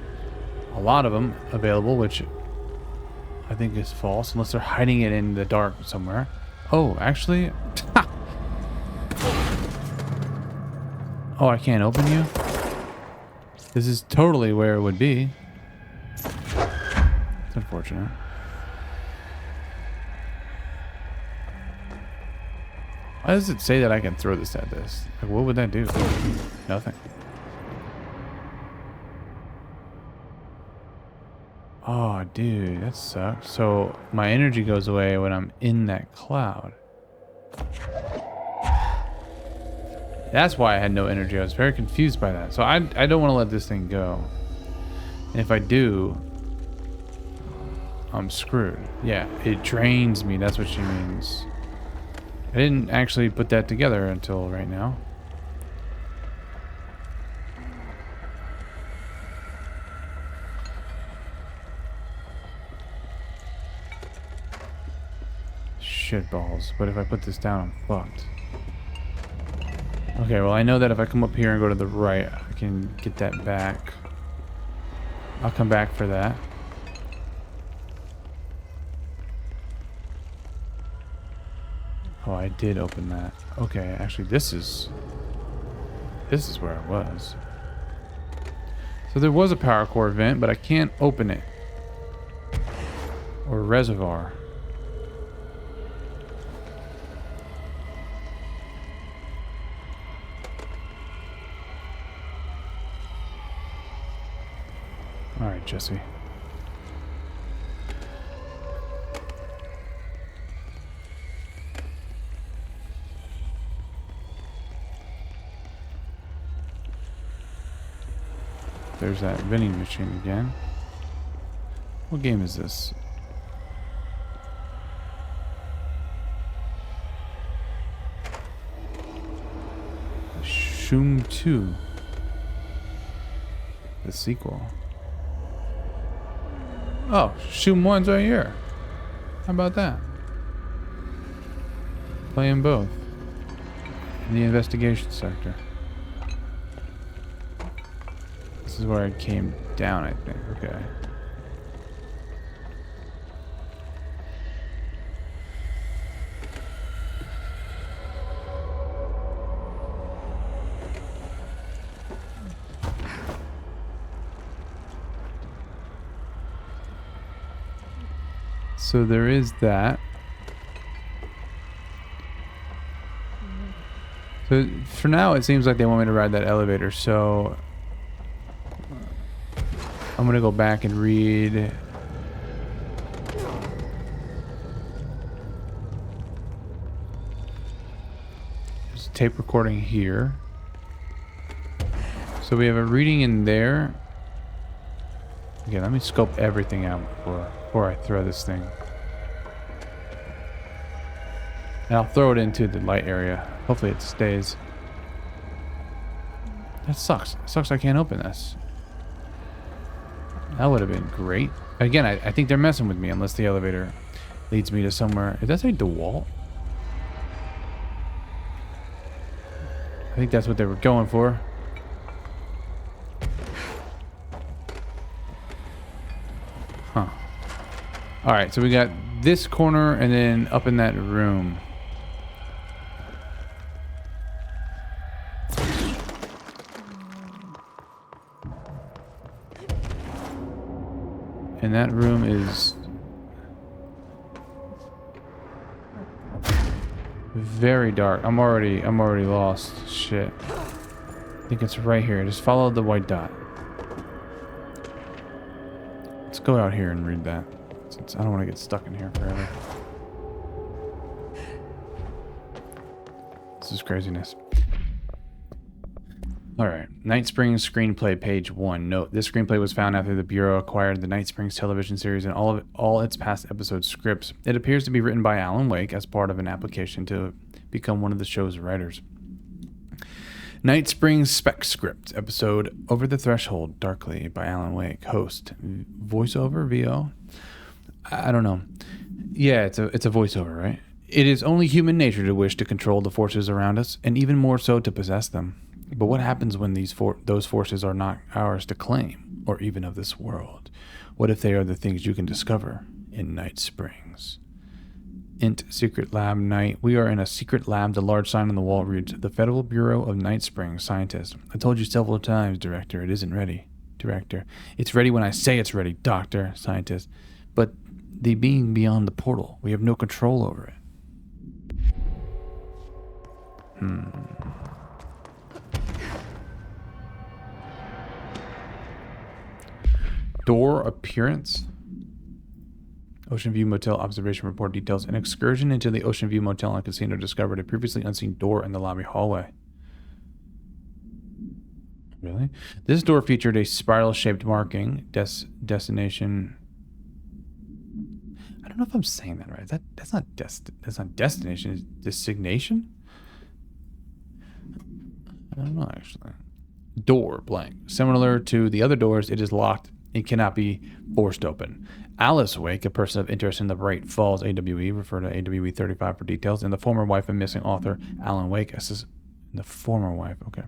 a lot of them available, which I think is false. Unless they're hiding it in the dark somewhere. Oh, actually... Oh, I can't open you? This is totally where it would be. It's unfortunate. Why does it say that I can throw this at this? Like, what would that do? Nothing. Oh, dude, that sucks. So my energy goes away when I'm in that cloud. That's why I had no energy. I was very confused by that. So I don't want to let this thing go. And if I do, I'm screwed. Yeah, it drains me. That's what she means. I didn't actually put that together until right now. Shit balls. But if I put this down, I'm fucked. Okay, well I know that if I come up here and go to the right, I can get that back. I'll come back for that. Oh, I did open that. Okay, actually this is where I was. So there was a power core vent, but I can't open it. Or reservoir. All right, Jesse. There's that vending machine again. What game is this? Shroom 2. The sequel. Oh, Shroom 1's right here. How about that? Playing both. In the investigation sector. This is where I came down, I think. Okay. So there is that. So for now, it seems like they want me to ride that elevator, so I'm gonna go back and read. There's a tape recording here. So we have a reading in there. Okay, let me scope everything out before I throw this thing. And I'll throw it into the light area. Hopefully it stays. That sucks. It sucks I can't open this. That would have been great. Again, I think they're messing with me unless the elevator leads me to somewhere. Is that say DeWalt? I think that's what they were going for. Huh. Alright, so we got this corner and then up in that room. And that room is very dark. I'm already lost. Shit. I think it's right here. Just follow the white dot. Let's go out here and read that, since I don't want to get stuck in here forever. This is craziness. Alright, Night Springs screenplay, page 1. Note, this screenplay was found after the Bureau acquired the Night Springs television series and all its past episode scripts. It appears to be written by Alan Wake as part of an application to become one of the show's writers. Night Springs spec script, episode Over the Threshold, Darkly, by Alan Wake. Host, voiceover, VO? I don't know. Yeah, it's a voiceover, right? It is only human nature to wish to control the forces around us, and even more so to possess them. But what happens when those forces are not ours to claim, or even of this world? What if they are the things you can discover in Night Springs? Int Secret Lab Night. We are in a secret lab. The large sign on the wall reads, The Federal Bureau of Night Springs Scientist. I told you several times, Director, it isn't ready. Director, it's ready when I say it's ready, Doctor, Scientist. But the being beyond the portal, we have no control over it. Door appearance. Ocean View Motel observation report details an excursion into the Ocean View Motel and Casino discovered a previously unseen door in the lobby hallway. Really? This door featured a spiral-shaped marking. Destination. I don't know if I'm saying that right. That's not destination. It's designation. I don't know actually. Door blank. Similar to the other doors, it is locked and cannot be forced open. Alice Wake, a person of interest in the Bright Falls AWE, refer to AWE 35 for details, and the former wife of missing author Alan Wake. The former wife, okay.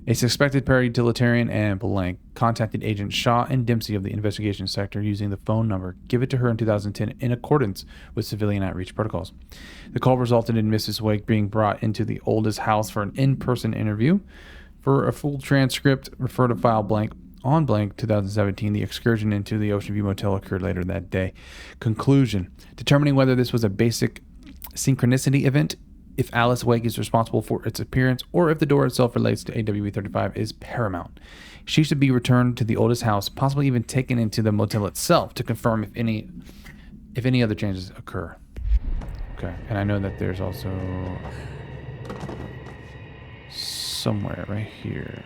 A suspected paratilian and blank contacted Agent Shaw and Dempsey of the investigation sector using the phone number given to her in 2010 in accordance with civilian outreach protocols. The call resulted in Mrs. Wake being brought into the oldest house for an in-person interview. For a full transcript, refer to file blank on blank 2017. The excursion into the Ocean View Motel occurred later that day. Conclusion. Determining whether this was a basic synchronicity event, if Alice Wake is responsible for its appearance, or if the door itself relates to AWE 35 is paramount. She should be returned to the oldest house, possibly even taken into the motel itself to confirm if any other changes occur. Okay, and I know that there's also somewhere right here.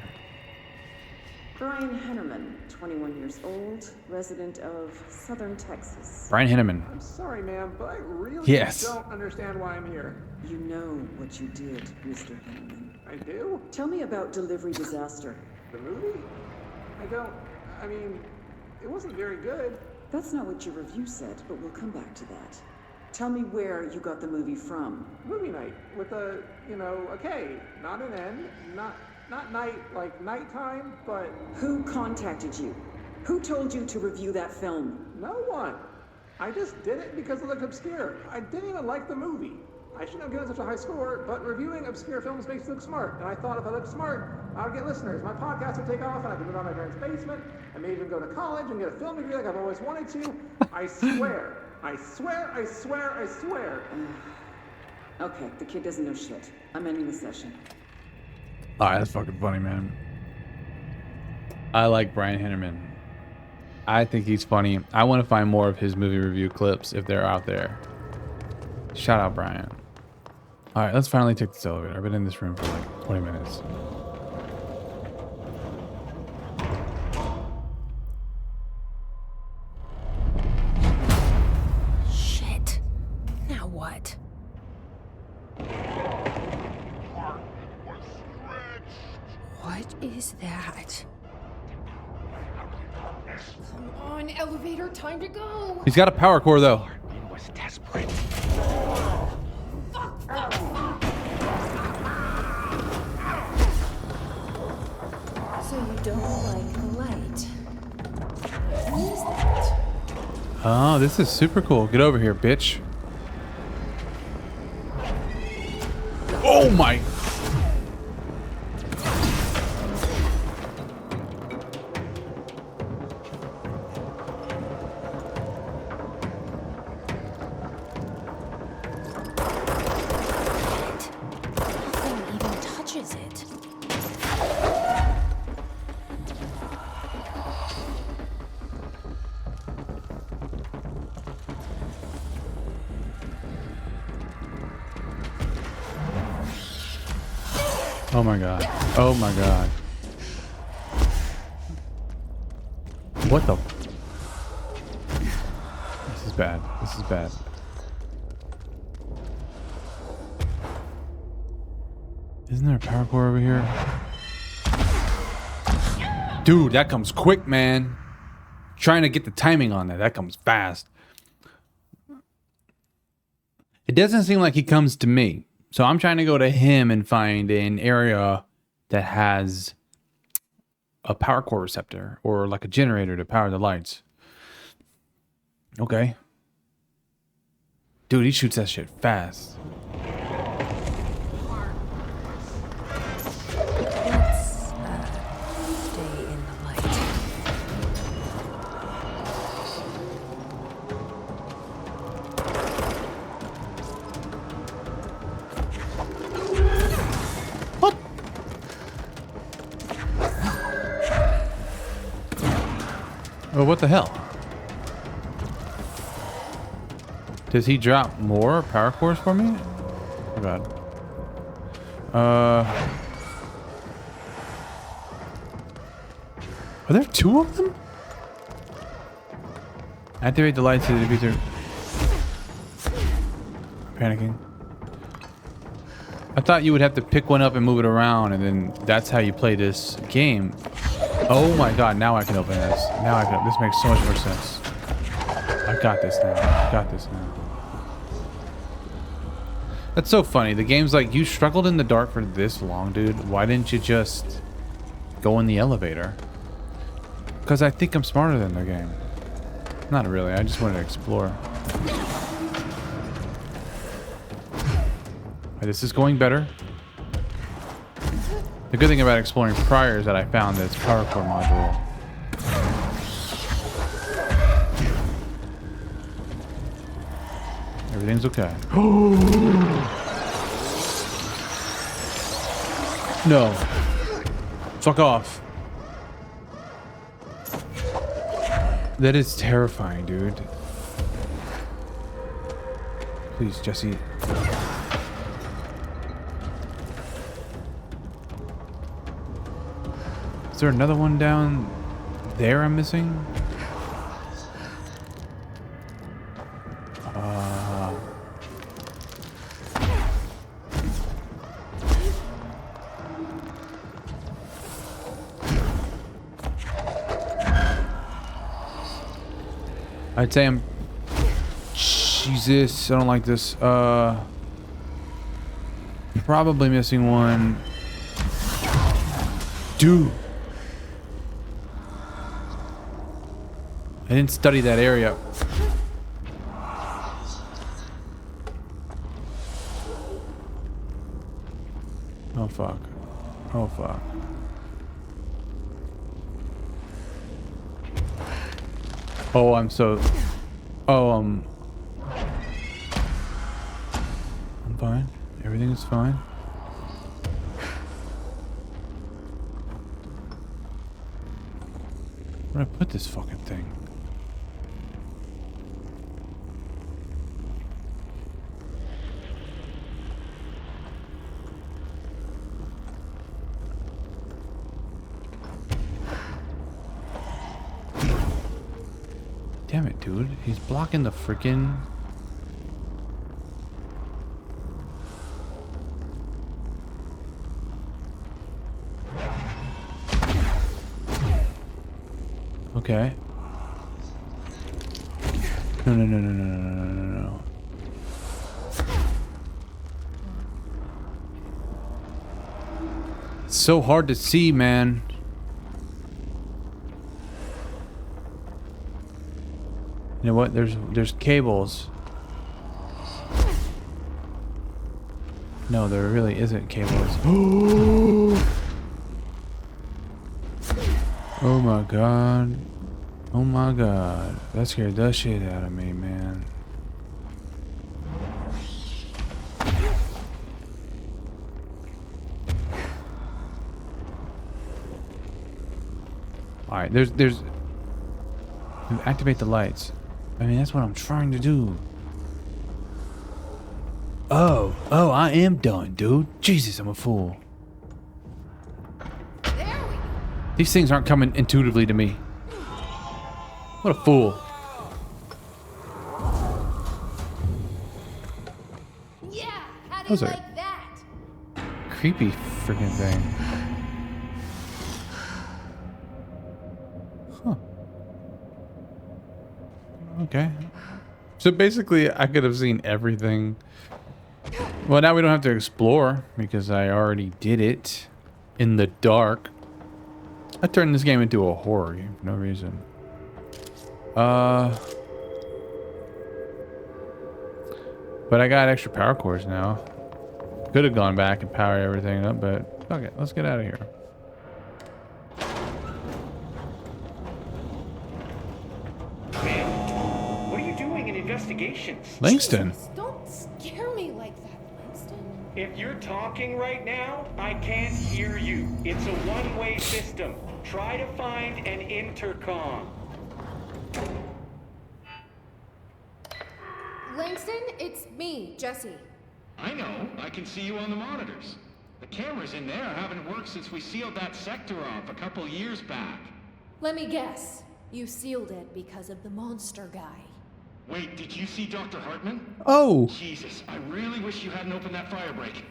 Brian Hennerman, 21 years old, resident of Southern Texas. Brian Hennerman. I'm sorry, ma'am, but I really don't understand why I'm here. You know what you did, Mr. Hennerman. I do? Tell me about Delivery Disaster. The movie? I mean, it wasn't very good. That's not what your review said, but we'll come back to that. Tell me where you got the movie from. Movie night with a K, not an N, not night like nighttime, but... Who contacted you? Who told you to review that film? No one. I just did it because it looked obscure. I didn't even like the movie. I shouldn't have given such a high score, but reviewing obscure films makes you look smart. And I thought if I looked smart, I would get listeners. My podcast would take off, and I could live out my parents' basement. I may even go to college and get a film degree like I've always wanted to. I swear. I swear. Okay, the kid doesn't know shit. I'm ending the session. Alright, that's fucking funny, man. I like Brian Hennerman. I think he's funny. I want to find more of his movie review clips if they're out there. Shout out Brian. Alright, let's finally take this elevator. I've been in this room for like 20 minutes. Shit. Now what? What is that? Come on, elevator, time to go. He's got a power core though. He was desperate. So you don't like the light? What is that? Oh, this is super cool. Get over here, bitch. Oh my. Nothing even touches it. Oh my god. Oh my god. What the? This is bad. This is bad. Isn't there a power core over here? Dude, that comes quick, man. Trying to get the timing on that. That comes fast. It doesn't seem like he comes to me. So I'm trying to go to him and find an area that has a power core receptor or like a generator to power the lights. Okay. Dude, he shoots that shit fast. Let's stay in the light. What? Oh, what the hell? Does he drop more power cores for me? Oh god. Are there 2 of them? Activate the lights to defeat their... Panicking. I thought you would have to pick one up and move it around, and then that's how you play this game. Oh my god, now I can open this. Now I can. This makes so much more sense. I got this now. I got this now. That's so funny. The game's like, you struggled in the dark for this long, dude. Why didn't you just go in the elevator? Because I think I'm smarter than the game. Not really. I just wanted to explore. This is going better. The good thing about exploring prior is that I found this power core module. Everything's okay. No. Fuck off. That is terrifying, dude. Please, Jesse. Is there another one down there I'm missing? I'd say I'm... Jesus, I don't like this. Probably missing one. Dude. I didn't study that area. Oh fuck. Oh fuck. Oh, I'm so... Oh, I'm fine. Everything is fine. Where'd I put this fucking thing? Damn it, dude. He's blocking the freaking... Okay. No, no, no, no, no, no, no, no, no. It's so hard to see, man. You know what? There's cables. No, there really isn't cables. Oh my god. Oh my god. That scared the shit out of me, man. Alright, there's activate the lights. I mean, that's what I'm trying to do. Oh, I am done, dude. Jesus, I'm a fool. These things aren't coming intuitively to me. What a fool. Yeah, how do Those you are like that? creepy freaking thing. Huh. Okay. So basically, I could have seen everything. Well, now we don't have to explore because I already did it in the dark. I turned this game into a horror game for no reason. But I got extra power cores now. Could have gone back and powered everything up, but okay, let's get out of here. Man, what are you doing in investigations? Langston. Jesus, don't scare me like that, Langston. If you're talking right now, I can't hear you. It's a one-way system. Try to find an intercom. Langston? me, Jesse. I know. I can see you on the monitors. The cameras in there haven't worked since we sealed that sector off a couple years back. Let me guess. You sealed it because of the monster guy. Wait, did you see Dr. Hartman? Oh! Jesus, I really wish you hadn't opened that fire break.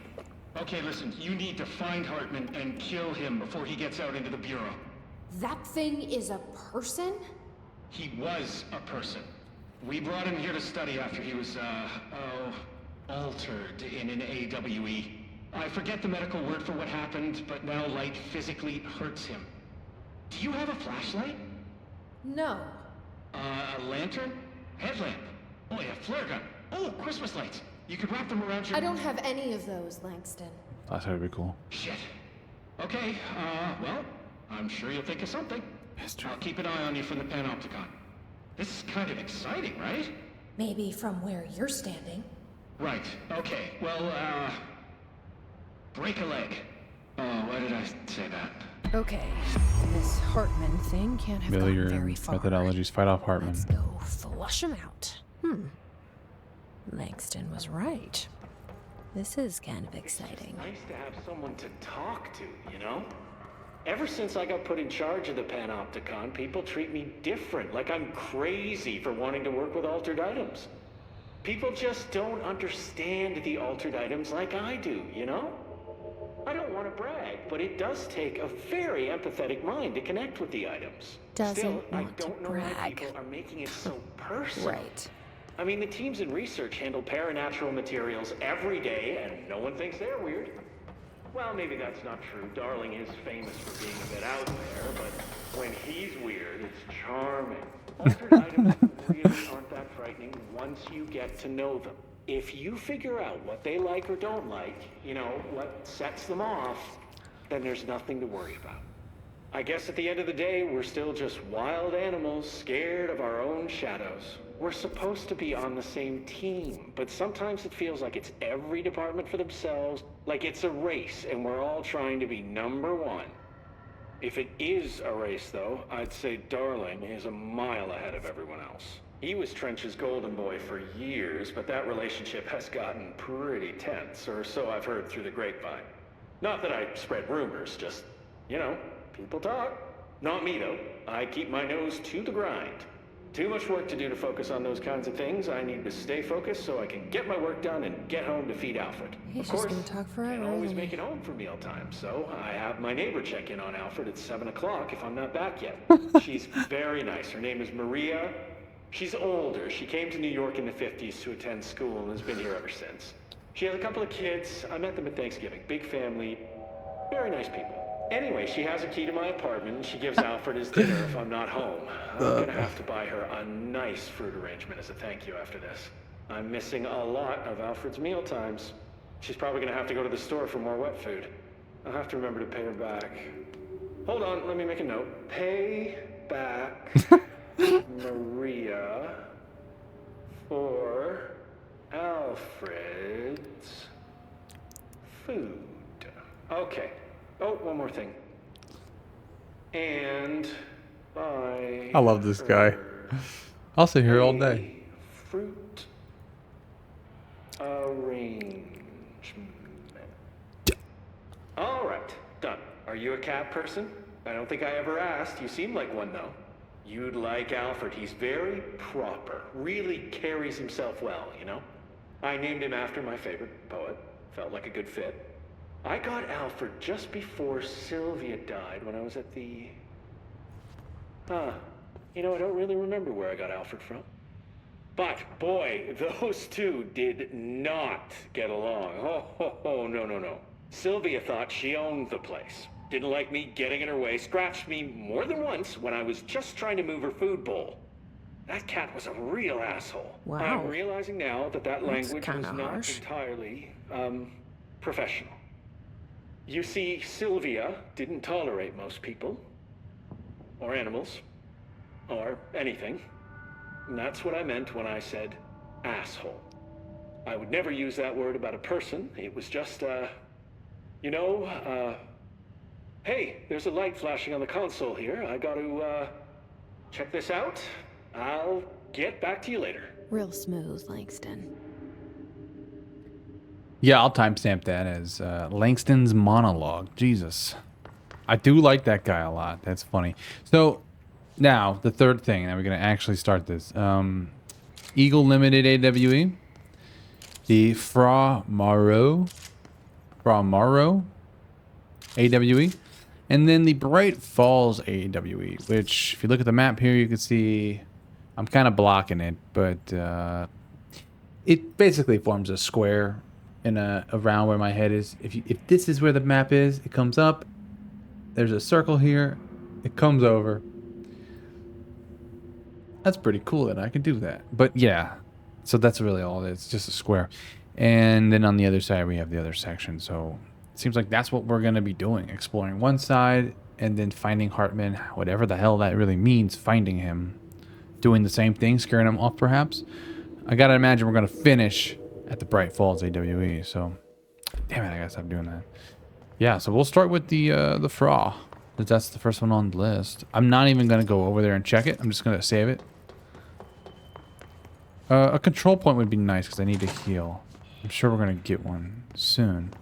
Okay, listen, you need to find Hartman and kill him before he gets out into the Bureau. That thing is a person? He was a person. We brought him here to study after he was, altered in an AWE. I forget the medical word for what happened, but now light physically hurts him. Do you have a flashlight? No. A lantern? Headlamp? Oh, yeah, flare gun. Oh, Christmas lights. You could wrap them around your... I don't have any of those, Langston. That's how it'd be cool. Shit. Okay, well, I'm sure you'll think of something. History. I'll keep an eye on you from the Panopticon. This is kind of exciting, right? Maybe from where you're standing. Right, okay. Well, break a leg. Oh, why did I say that? Okay, this Hartman thing can't have Billy, gone your very far. methodologies fight off Hartman. Let's go flush him out. Langston was right. This is kind of exciting. It's nice to have someone to talk to, you know? Ever since I got put in charge of the Panopticon, people treat me different, like I'm crazy for wanting to work with altered items. People just don't understand the altered items like I do, you know? I don't want to brag, but it does take a very empathetic mind to connect with the items. Doesn't Still, I want to don't know why brag. people are making it so personal. Right. I mean, the teams in research handle paranatural materials every day, and no one thinks they're weird. Well, maybe that's not true. Darling is famous for being a bit out there, but when he's weird, it's charming. Altered items really aren't that frightening once you get to know them. If you figure out what they like or don't like, you know, what sets them off, then there's nothing to worry about. I guess at the end of the day, we're still just wild animals scared of our own shadows. We're supposed to be on the same team, but sometimes it feels like it's every department for themselves, like it's a race and we're all trying to be number one. If it is a race, though, I'd say Darling is a mile ahead of everyone else. He was Trench's golden boy for years, but that relationship has gotten pretty tense, or so I've heard through the grapevine. Not that I spread rumors, just, you know, people talk. Not me, though. I keep my nose to the grind. Too much work to do to focus on those kinds of things. I need to stay focused so I can get my work done and get home to feed Alfred. He's of course, just gonna talk forever. can't always isn't make he? it home for mealtime, so I have my neighbor check in on Alfred at 7 o'clock if I'm not back yet. She's very nice. Her name is Maria. She's older. She came to New York in the 50s to attend school and has been here ever since. She has a couple of kids. I met them at Thanksgiving. Big family. Very nice people. Anyway, she has a key to my apartment and she gives Alfred his dinner if I'm not home. I'm gonna have to buy her a nice fruit arrangement as a thank you after this. I'm missing a lot of Alfred's meal times. She's probably gonna have to go to the store for more wet food. I'll have to remember to pay her back. Hold on, let me make a note. Pay back Maria for Alfred's food. Okay. Oh, one more thing. And buy I love this guy. I'll sit here all day. fruit arrangement. All right, done. Are you a cat person? I don't think I ever asked. You seem like one, though. You'd like Alfred. He's very proper. Really carries himself well, you know? I named him after my favorite poet. Felt like a good fit. I got Alfred just before Sylvia died when I was at the... You know, I don't really remember where I got Alfred from. But, boy, those two did not get along. Oh, no. Sylvia thought she owned the place. Didn't like me getting in her way, scratched me more than once when I was just trying to move her food bowl. That cat was a real asshole. Wow. I'm realizing now that That's language was kinda not harsh. entirely, professional. You see, Sylvia didn't tolerate most people, or animals, or anything. And that's what I meant when I said asshole. I would never use that word about a person. It was just, hey, there's a light flashing on the console here. I got to, check this out. I'll get back to you later. Real smooth, Langston. Yeah, I'll timestamp that as Langston's monologue. Jesus. I do like that guy a lot. That's funny. So, now, the third thing. Now we're going to actually start this. Eagle Limited AWE. The Fra Maro AWE. And then the Bright Falls AWE, which, if you look at the map here, you can see I'm kind of blocking it, but it basically forms a square in around where my head is. If this is where the map is, it comes up. There's a circle here. It comes over. That's pretty cool that I can do that. But yeah, so that's really all it is. It's just a square. And then on the other side, we have the other section. So it seems like that's what we're going to be doing. Exploring one side and then finding Hartman, whatever the hell that really means, finding him. Doing the same thing, scaring him off perhaps. I got to imagine we're going to finish at the Bright Falls AWE. So, damn it, I got to stop doing that. Yeah, so we'll start with the Fra. That's the first one on the list. I'm not even going to go over there and check it. I'm just going to save it. A control point would be nice because I need to heal. I'm sure we're going to get one soon.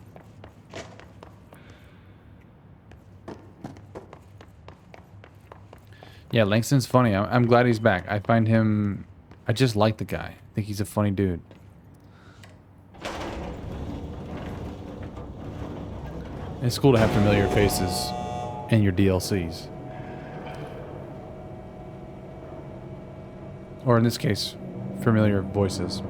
Yeah, Langston's funny. I'm glad he's back. I find him... I just like the guy. I think he's a funny dude. It's cool to have familiar faces in your DLCs. Or in this case, familiar voices.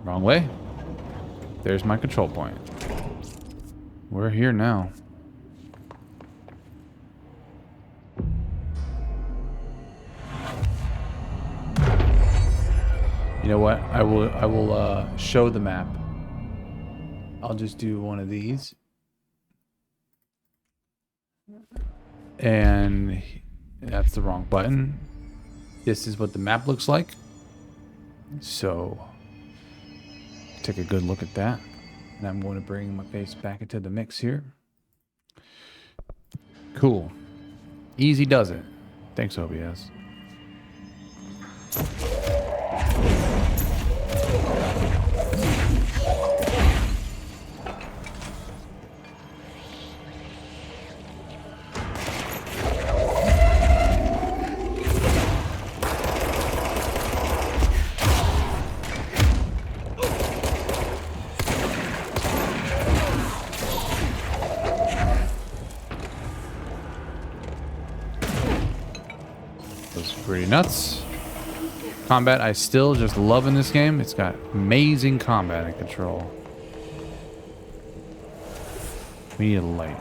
Wrong way. There's my control point. We're here now. You know what? I will show the map. I'll just do one of these. And that's the wrong button. This is what the map looks like. So take a good look at that. And I'm going to bring my face back into the mix here. Cool. Easy does it. Thanks, OBS. Pretty nuts. Combat, I still just love in this game. It's got amazing combat and control. We need a light.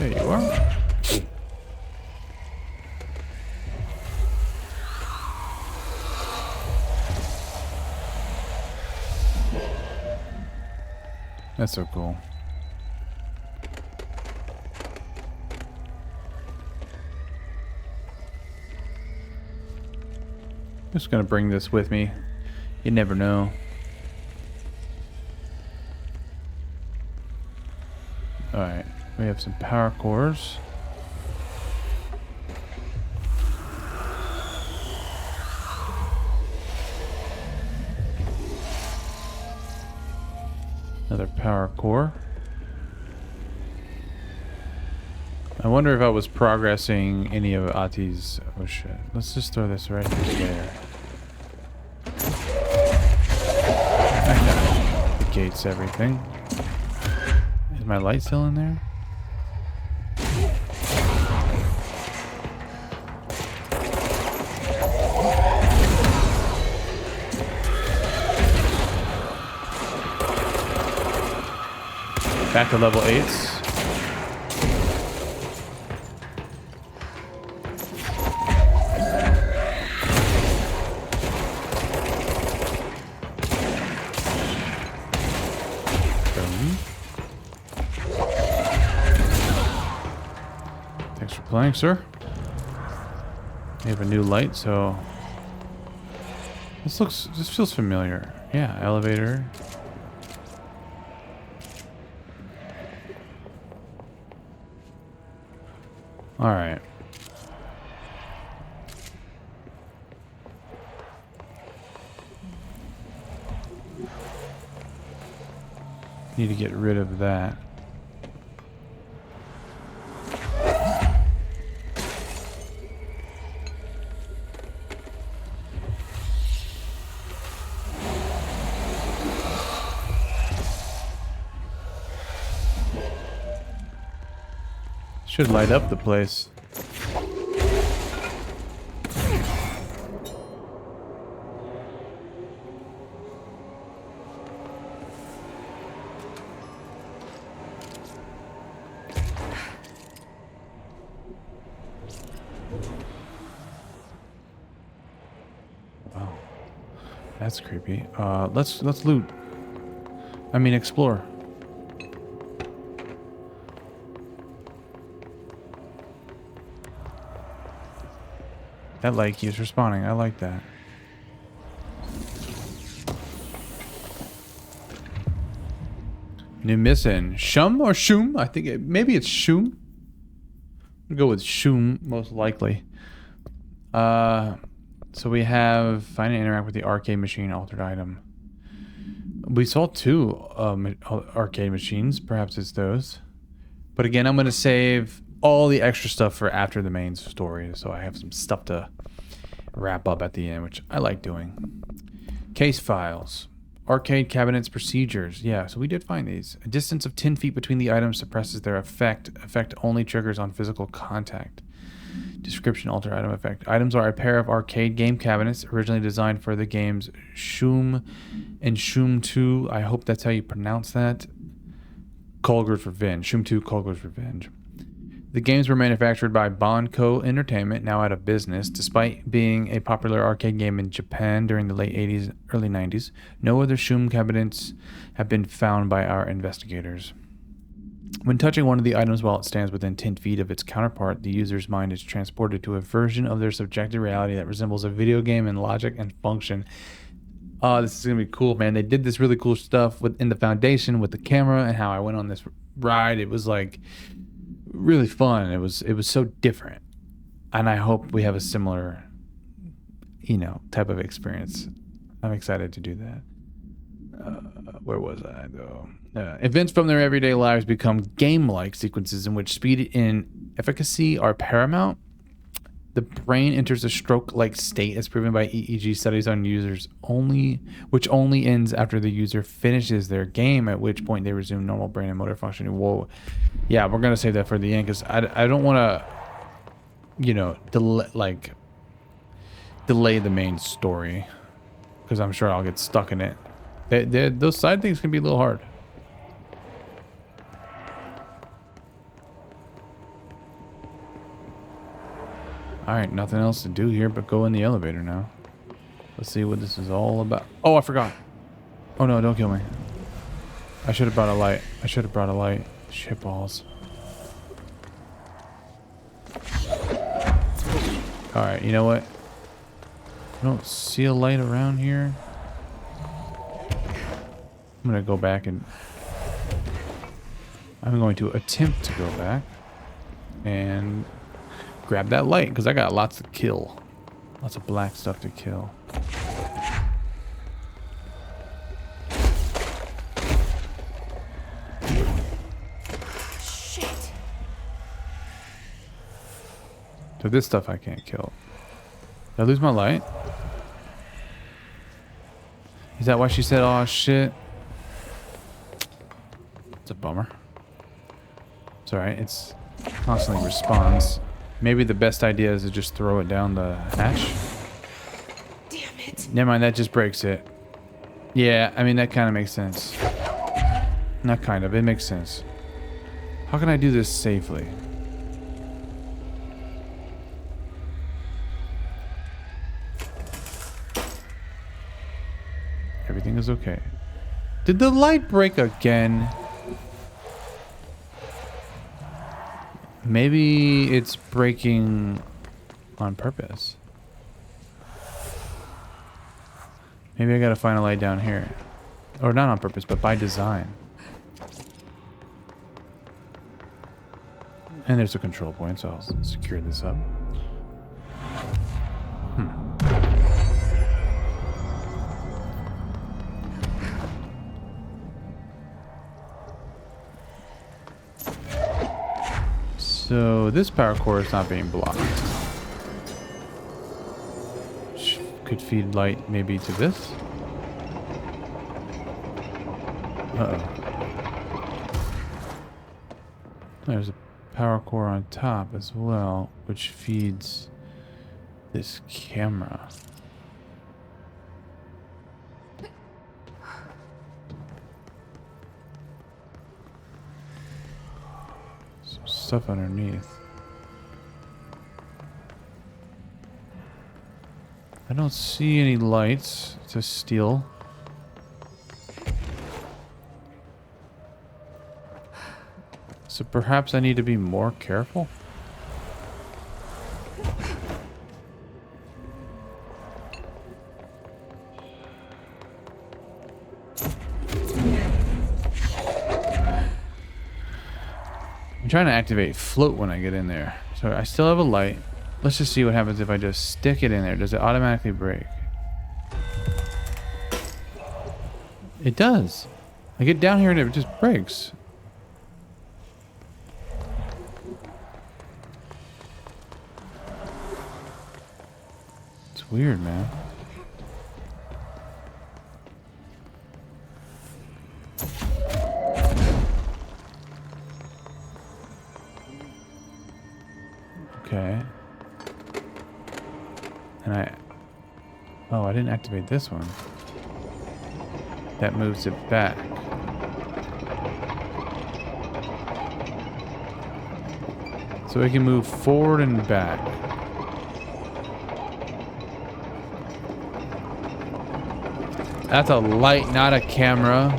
There you are. That's so cool. Just gonna bring this with me. You never know. Alright, we have some power cores. Another power core. I wonder if I was progressing any of Ati's... Oh shit. Let's just throw this right there. That negates everything. Is my light still in there? Back to level 8s. Thanks for playing, sir. We have a new light, so this feels familiar. Yeah, elevator. All right. Need to get rid of that. Should light up the place. Wow. That's creepy. Let's loot. I mean explore. That light keeps respawning. I like that. New mission. Shum or Shum? I think maybe it's Shum. We'll go with Shum, most likely. So we have find and interact with the arcade machine, altered item. We saw 2 arcade machines. Perhaps it's those. But again, I'm going to save all the extra stuff for after the main story, so I have some stuff to wrap up at the end, which I like doing. Case files. Arcade cabinets procedures. Yeah, so we did find these. A distance of 10 feet between the items suppresses their effect. Effect only triggers on physical contact. Description, alter item effect. Items are a pair of arcade game cabinets originally designed for the games Shum and Shum 2. I hope that's how you pronounce that. Kolger's Revenge. Shum 2 Kolger's Revenge. The games were manufactured by Bonco Entertainment, now out of business. Despite being a popular arcade game in Japan during the late 80s, early 90s, no other Shum cabinets have been found by our investigators. When touching one of the items while it stands within 10 feet of its counterpart, the user's mind is transported to a version of their subjective reality that resembles a video game in logic and function. Oh, this is going to be cool, man. They did this really cool stuff in the foundation with the camera and how I went on this ride. It was like really fun. It was so different. And I hope we have a similar, type of experience. I'm excited to do that. Where was I, though? Events from their everyday lives become game-like sequences in which speed and efficacy are paramount. The brain enters a stroke-like state as proven by EEG studies on users which only ends after the user finishes their game, at which point they resume normal brain and motor functioning. Whoa. Yeah, we're going to save that for the end because I don't want to, delay the main story because I'm sure I'll get stuck in it. Those side things can be a little hard. Alright, nothing else to do here but go in the elevator now. Let's see what this is all about. Oh, I forgot. Oh no, don't kill me. I should have brought a light. Shit balls. Alright, you know what? I don't see a light around here. I'm going to go back and... I'm going to attempt to go back and grab that light because I got lots to kill. Lots of black stuff to kill. Shit. So this stuff I can't kill. Did I lose my light? Is that why she said, "Oh shit"? It's a bummer. It's alright, it's constantly respawns. Maybe the best idea is to just throw it down the hatch. Damn it. Never mind, that just breaks it. Yeah, I mean, that kind of makes sense. Not kind of, it makes sense. How can I do this safely? Everything is okay. Did the light break again? Maybe it's breaking on purpose. Maybe I gotta find a light down here. Or not on purpose, but by design. And there's a control point, so I'll secure this up. So this power core is not being blocked. Could feed light maybe to this. Uh-oh. There's a power core on top as well, which feeds this camera. Some stuff underneath. I don't see any lights to steal. So perhaps I need to be more careful? I'm trying to activate float when I get in there. So I still have a light. Let's just see what happens if I just stick it in there. Does it automatically break? It does. I get down here and it just breaks. It's weird, man. Okay. And oh, I didn't activate this one. That moves it back. So it can move forward and back. That's a light, not a camera.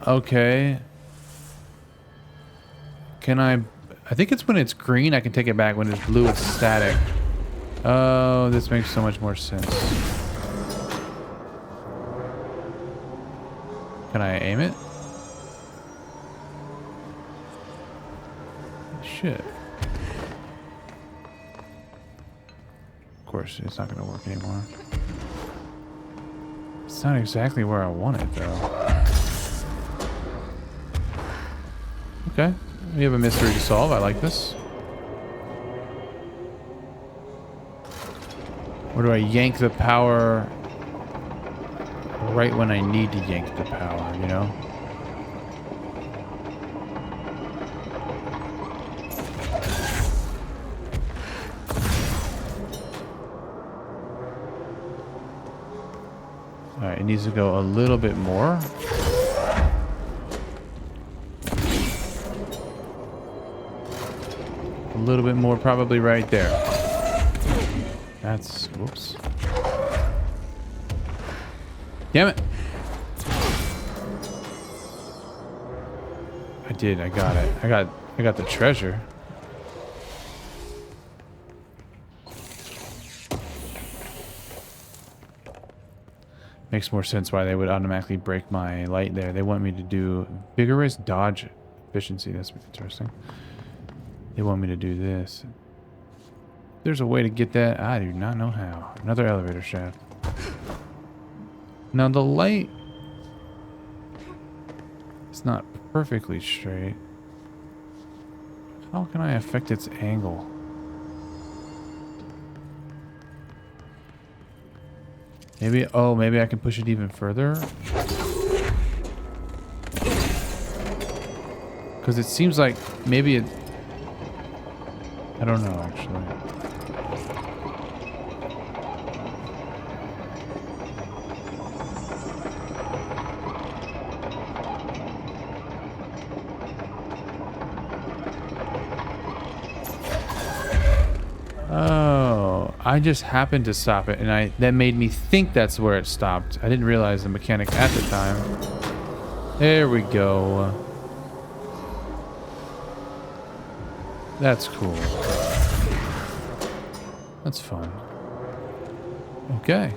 Okay. Can I think it's when it's green I can take it back. When it's blue it's static. Oh, this makes so much more sense. Can I aim it? Shit. Of course, it's not going to work anymore. It's not exactly where I want it, though. Okay. We have a mystery to solve. I like this. Or do I yank the power right when I need to yank the power, you know? Alright, it needs to go a little bit more. A little bit more, probably right there. That's, whoops. Damn it. I did, I got it. I got the treasure. Makes more sense why they would automatically break my light there. They want me to do vigorous dodge efficiency. That's interesting. They want me to do this. There's a way to get that. I do not know how. Another elevator shaft. Now the light is not perfectly straight. How can I affect its angle? Maybe, oh, maybe I can push it even further. Because it seems like maybe it... I don't know, actually. Oh, I just happened to stop it, and that made me think that's where it stopped. I didn't realize the mechanic at the time. There we go. That's cool. That's fun. Okay.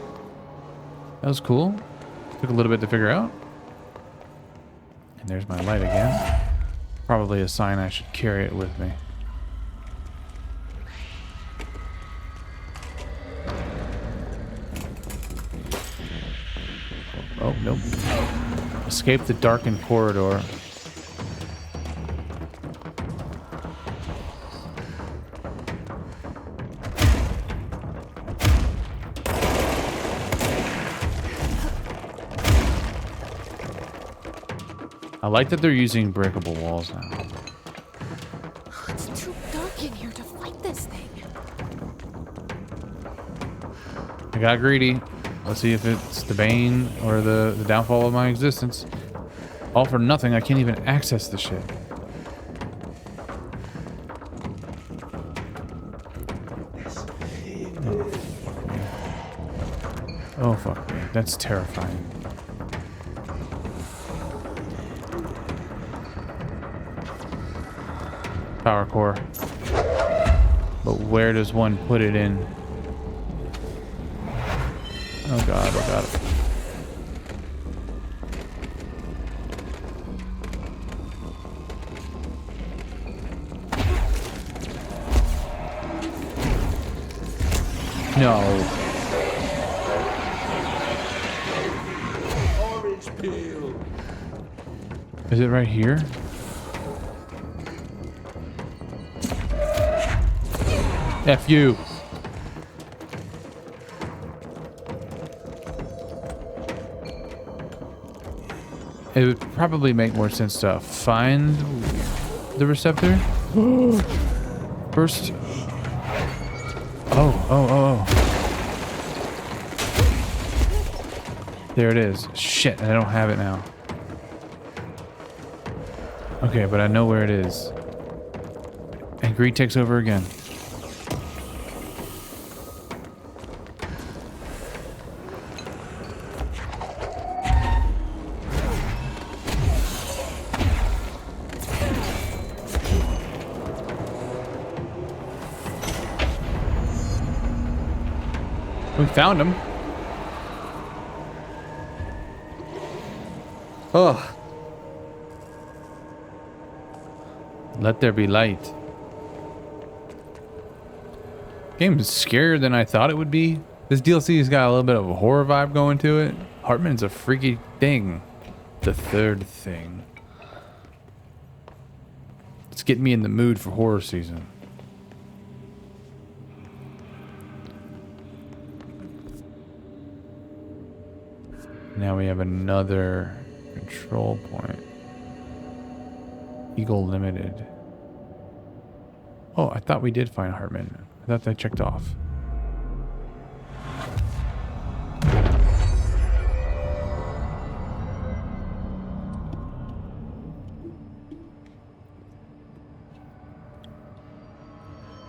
That was cool. Took a little bit to figure out. And there's my light again. Probably a sign I should carry it with me. Oh, nope. Escape the darkened corridor. I like that they're using breakable walls now. It's too dark in here to fight this thing. I got greedy. Let's see if it's the bane or the downfall of my existence. All for nothing. I can't even access the shit. Oh, fuck me. That's terrifying. Power core. But where does one put it in? Oh god, oh god. No. Orange peel. Is it right here? F you. It would probably make more sense to find the receptor. First. Oh. There it is. Shit, I don't have it now. Okay, but I know where it is. And greed takes over again. We found him. Oh. Let there be light. Game is scarier than I thought it would be. This DLC has got a little bit of a horror vibe going to it. Hartman's a freaky thing. The third thing. It's getting me in the mood for horror season. Now we have another control point. Eagle Limited. Oh, I thought we did find Hartman. I thought that checked off.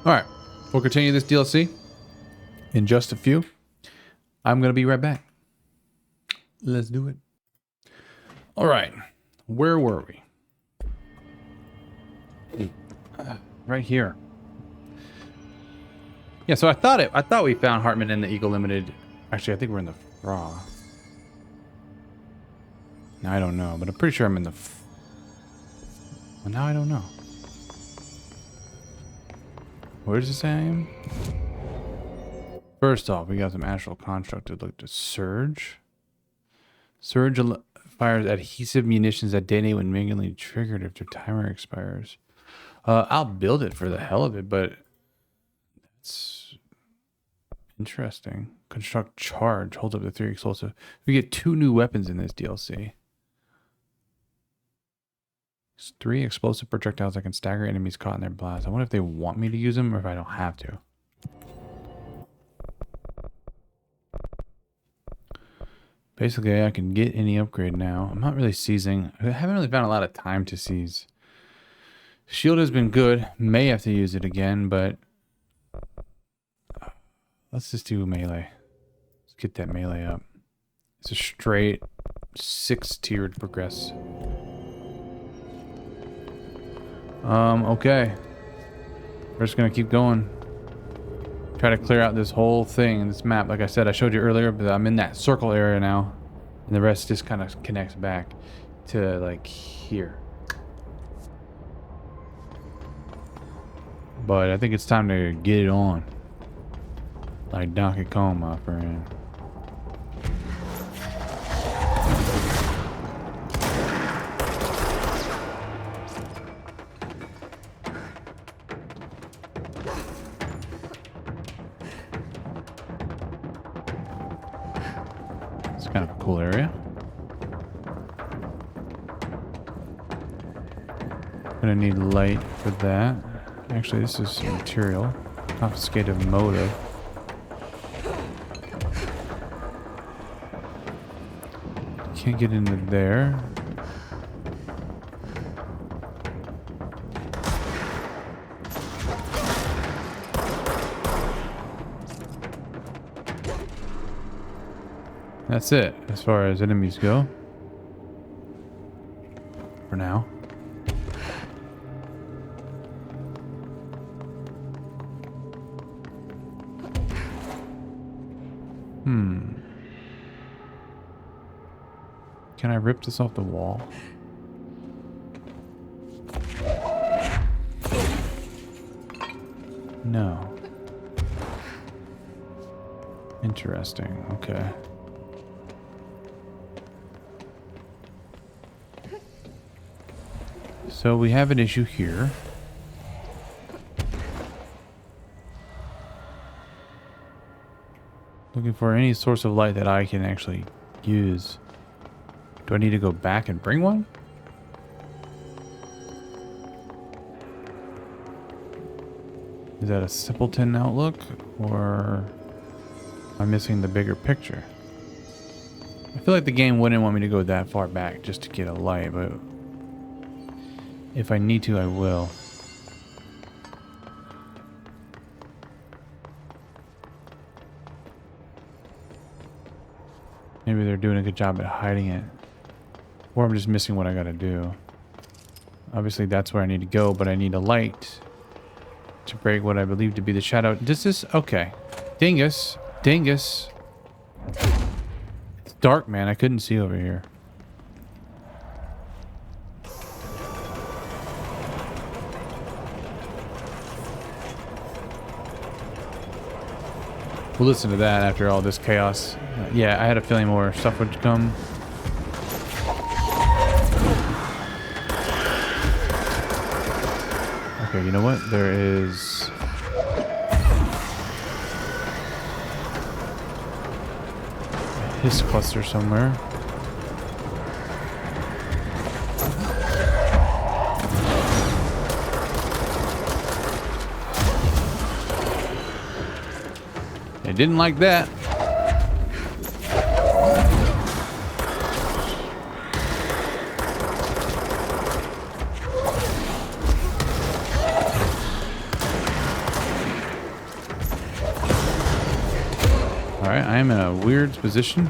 Alright, we'll continue this DLC in just a few. I'm going to be right back. Let's do it. All right, where were we? Right here. Yeah, so I thought we found Hartman in the Eagle Limited. Actually, I think we're in the Raw. Now I don't know, but I'm pretty sure I'm in the. Well, now I don't know. Where does it say I am? First off, we got some astral construct to look to Surge. Surge fires adhesive munitions that detonate when manually triggered if their timer expires. I'll build it for the hell of it, but it's interesting. Construct charge holds up to 3 explosive. We get 2 new weapons in this DLC. 3 explosive projectiles that can stagger enemies caught in their blast. I wonder if they want me to use them or if I don't have to. Basically, I can get any upgrade now. I'm not really seizing. I haven't really found a lot of time to seize. Shield has been good. May have to use it again, but let's just do melee. Let's get that melee up. It's a straight 6-tiered progress. Okay. We're just gonna keep going. Try to clear out this whole thing in this map. Like I said, I showed you earlier, but I'm in that circle area now, and the rest just kind of connects back. to like here. But I think it's time to get it on. Like Donkey Kong, my friend. It's kind of a cool area. Gonna need light for that. Actually, this is material. Confiscative motive. Can't get into there. That's it as far as enemies go. For now. Can I rip this off the wall? No. Interesting. Okay. So we have an issue here. Looking for any source of light that I can actually use. Do I need to go back and bring one? Is that a simpleton outlook, or am I missing the bigger picture? I feel like the game wouldn't want me to go that far back just to get a light, but if I need to, I will. Maybe they're doing a good job at hiding it. Or I'm just missing what I gotta do. Obviously that's where I need to go, but I need a light to break what I believe to be the shadow. Does this? Okay. Dingus. Dingus. It's dark, man. I couldn't see over here. We'll listen to that after all this chaos. Yeah, I had a feeling more stuff would come. Okay, you know what? There is... a hiss cluster somewhere. They didn't like that. Alright, I am in a weird position.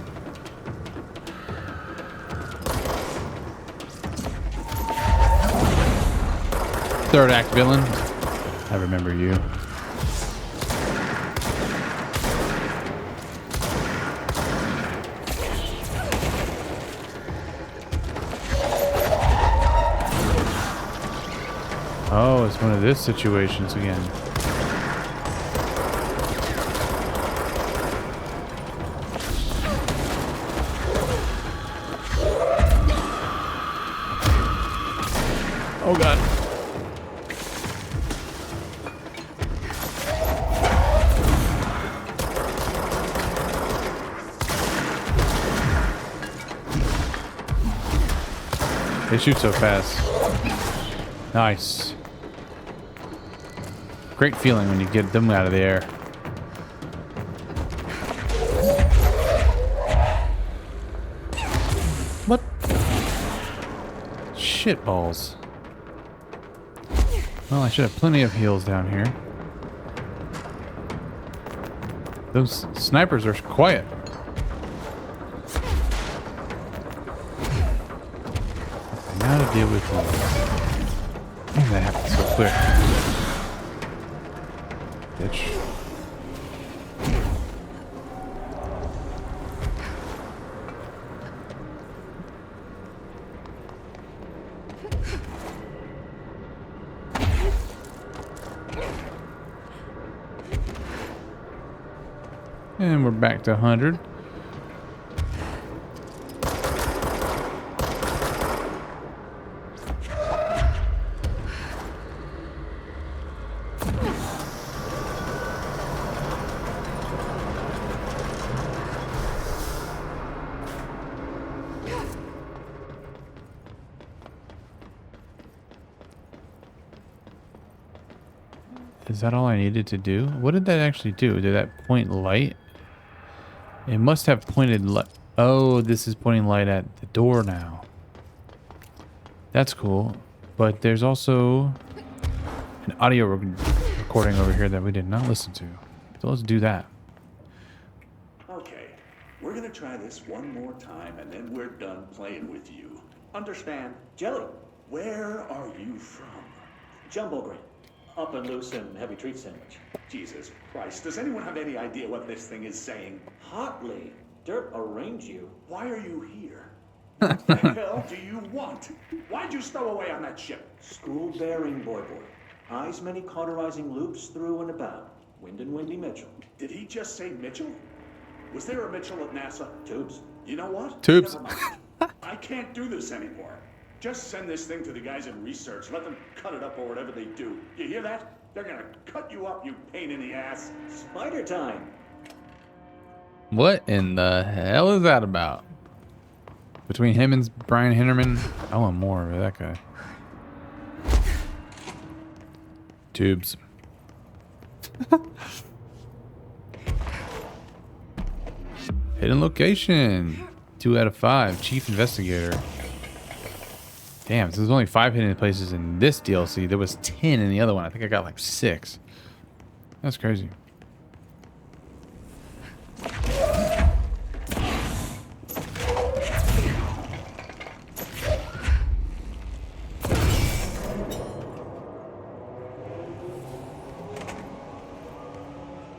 Third act villain. I remember you. Oh, it's one of these situations again. Oh god. They shoot so fast. Nice. Great feeling when you get them out of the air. What? Shit balls. Well, I should have plenty of heals down here. Those snipers are quiet. Now to deal with them. Man, that happened so quick. Bitch. And we're back to 100. Is that all I needed to do? What did that actually do? Did that point light? It must have pointed light. Oh, this is pointing light at the door now. That's cool. But there's also an audio recording over here that we did not listen to. So let's do that. Okay, we're gonna try this one more time and then we're done playing with you. Understand? Jelly. Where are you from? Jumbo grain. Up and loose and heavy treat sandwich. Jesus Christ, does anyone have any idea what this thing is saying? Hotly. Dirt arrange you. Why are you here? What the hell do you want? Why'd you stow away on that ship? School bearing, boy. Eyes many cauterizing loops through and about. Wind and Windy Mitchell. Did he just say Mitchell? Was there a Mitchell at NASA? Tubes. You know what? Tubes. Never mind. I can't do this anymore. Just send this thing to the guys in research. Let them cut it up or whatever they do. You hear that? They're gonna cut you up, you pain in the ass. Spider time. What in the hell is that about? Between him and Brian Hinterman, I want more of that guy. Tubes. Hidden location. 2 out of 5. Chief investigator. Damn, so there's only 5 hidden places in this DLC. There was 10 in the other one. I think I got like 6. That's crazy.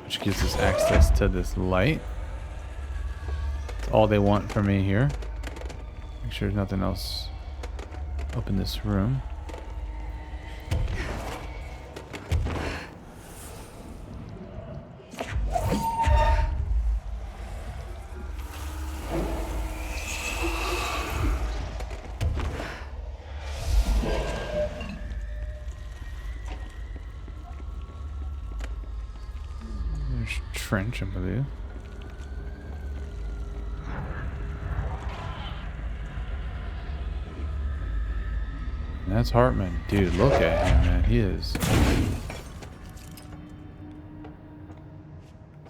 Which gives us access to this light. That's all they want from me here. Make sure there's nothing else up in this room. There's trench, I believe. That's Hartman. Dude, look at him, man. He is.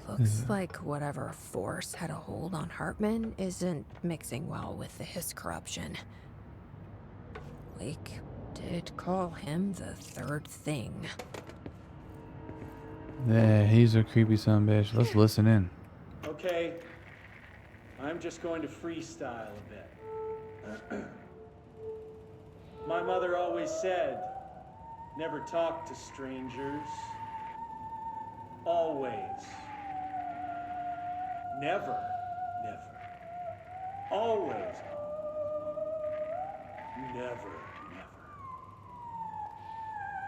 Looks like whatever force had a hold on Hartman isn't mixing well with his corruption. Blake did call him the third thing. Yeah, he's a creepy son of a bitch. Let's listen in. Okay. I'm just going to freestyle a bit. My mother always said, never talk to strangers. Always. Never. Always. Never.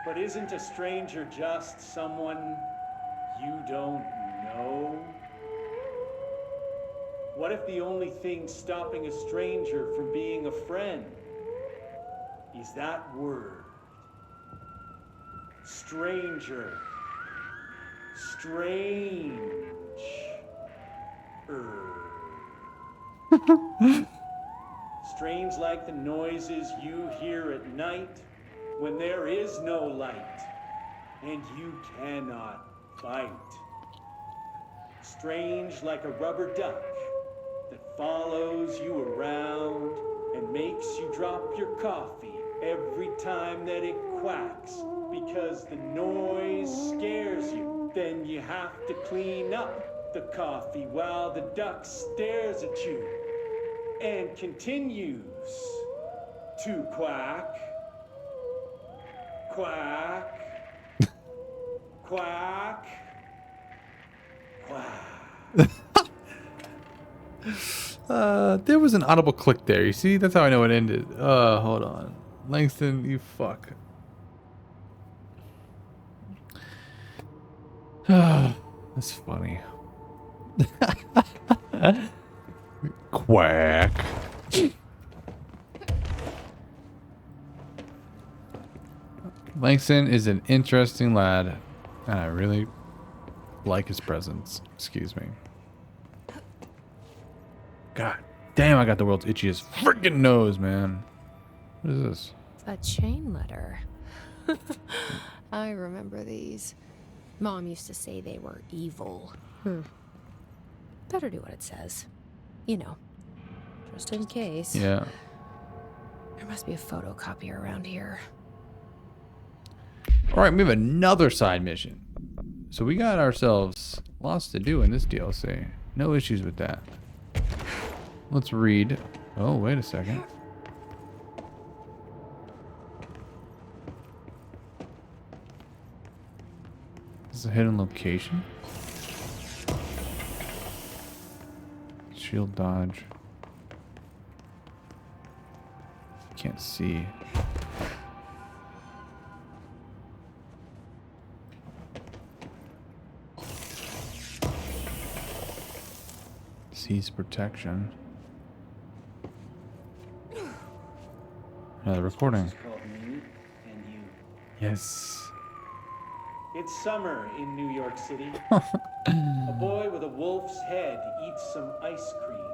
But isn't a stranger just someone you don't know? What if the only thing stopping a stranger from being a friend is that word? Stranger. Strange. Strange like the noises you hear at night when there is no light and you cannot fight. Strange like a rubber duck that follows you around and makes you drop your coffee every time that it quacks because the noise scares you. Then you have to clean up the coffee while the duck stares at you and continues to quack, quack, quack, quack. There was an audible click there. You see? That's how I know it ended. Hold on. Langston, you fuck. That's funny. Quack. Langston is an interesting lad, and I really like his presence. Excuse me. God damn, I got the world's itchiest freaking nose, man. What is this? A chain letter. I remember these. Mom used to say they were evil. Better do what it says. You know, just in case. Yeah. There must be a photocopier around here. All right, we have another side mission. So we got ourselves lots to do in this DLC. No issues with that. Let's read. Oh, wait a second. This is a hidden location. Shield dodge. Can't see. Seize protection. The recording. It's called Me and You. Yes. It's summer in New York City. A boy with a wolf's head eats some ice cream.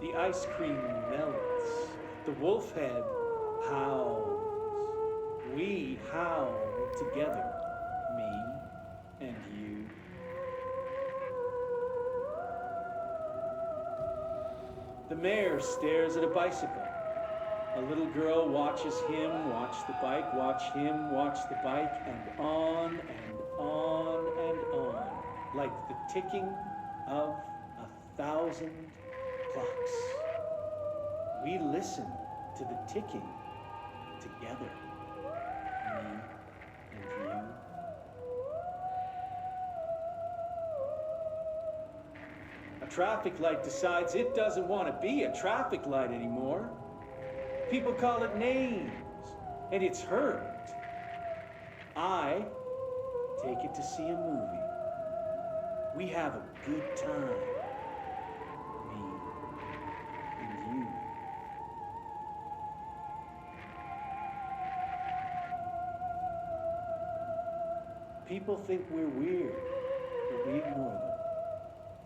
The ice cream melts. The wolf head howls. We howl together. Me and you. The mayor stares at a bicycle. A little girl watches him watch the bike, watch him watch the bike, and on and on and on, like the ticking of 1,000 clocks. We listen to the ticking together, me and you. A traffic light decides it doesn't want to be a traffic light anymore. People call it names, and it's hurt. I take it to see a movie. We have a good time. Me and you. People think we're weird, but we ignore them.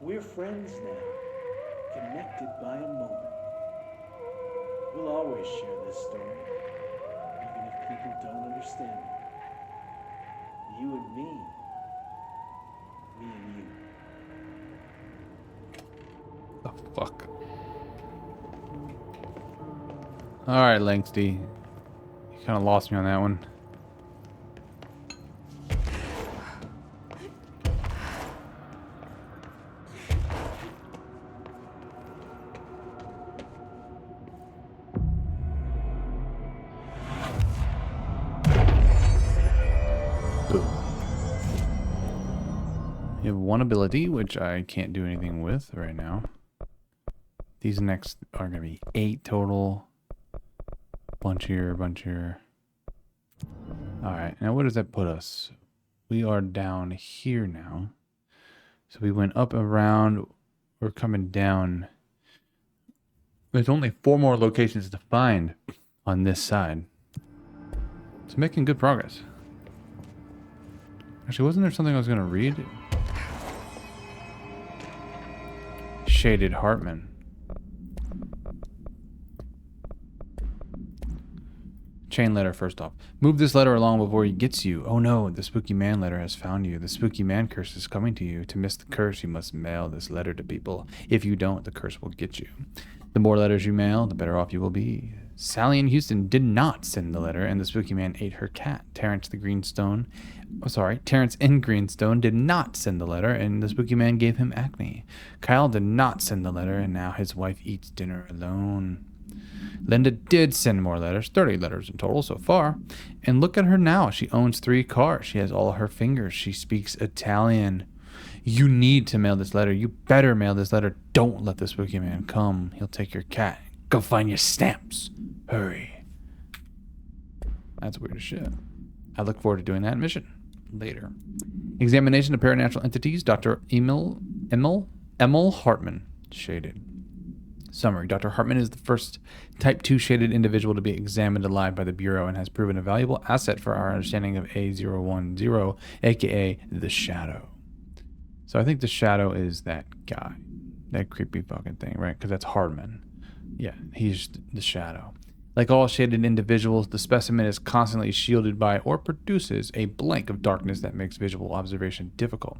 We're friends now, connected by a moment. We'll always share this story, even if people don't understand it. You and me and you. The fuck? Alright, Langsty. You kind of lost me on that one. You have one ability, which I can't do anything with right now. These next are going to be 8 total. Bunch here, bunch here. Alright, now where does that put us? We are down here now. So we went up around. We're coming down. There's only 4 more locations to find on this side. So making good progress. Actually, wasn't there something I was going to read? Shaded Hartman. Chain letter first off. Move this letter along before he gets you. Oh no, the spooky man letter has found you. The spooky man curse is coming to you. To miss the curse, you must mail this letter to people. If you don't, the curse will get you. The more letters you mail, the better off you will be. Sally in Houston did not send the letter, and the spooky man ate her cat. Terrence in Greenstone did not send the letter, and the spooky man gave him acne. Kyle did not send the letter, and now his wife eats dinner alone. Linda did send more letters, 30 letters in total so far. And look at her now. She owns 3 cars. She has all her fingers. She speaks Italian. You need to mail this letter. You better mail this letter. Don't let the spooky man come. He'll take your cat. Go find your stamps. Hurry. That's weird as shit. I look forward to doing that mission later. Examination of paranatural entities. Dr. Emil Hartman. Shaded. Summary. Dr. Hartman is the first Type 2 shaded individual to be examined alive by the Bureau and has proven a valuable asset for our understanding of A010, aka the Shadow. So I think the Shadow is that guy. That creepy fucking thing, right? Because that's Hartman. Yeah, he's the Shadow. Like all shaded individuals, the specimen is constantly shielded by or produces a blank of darkness that makes visual observation difficult.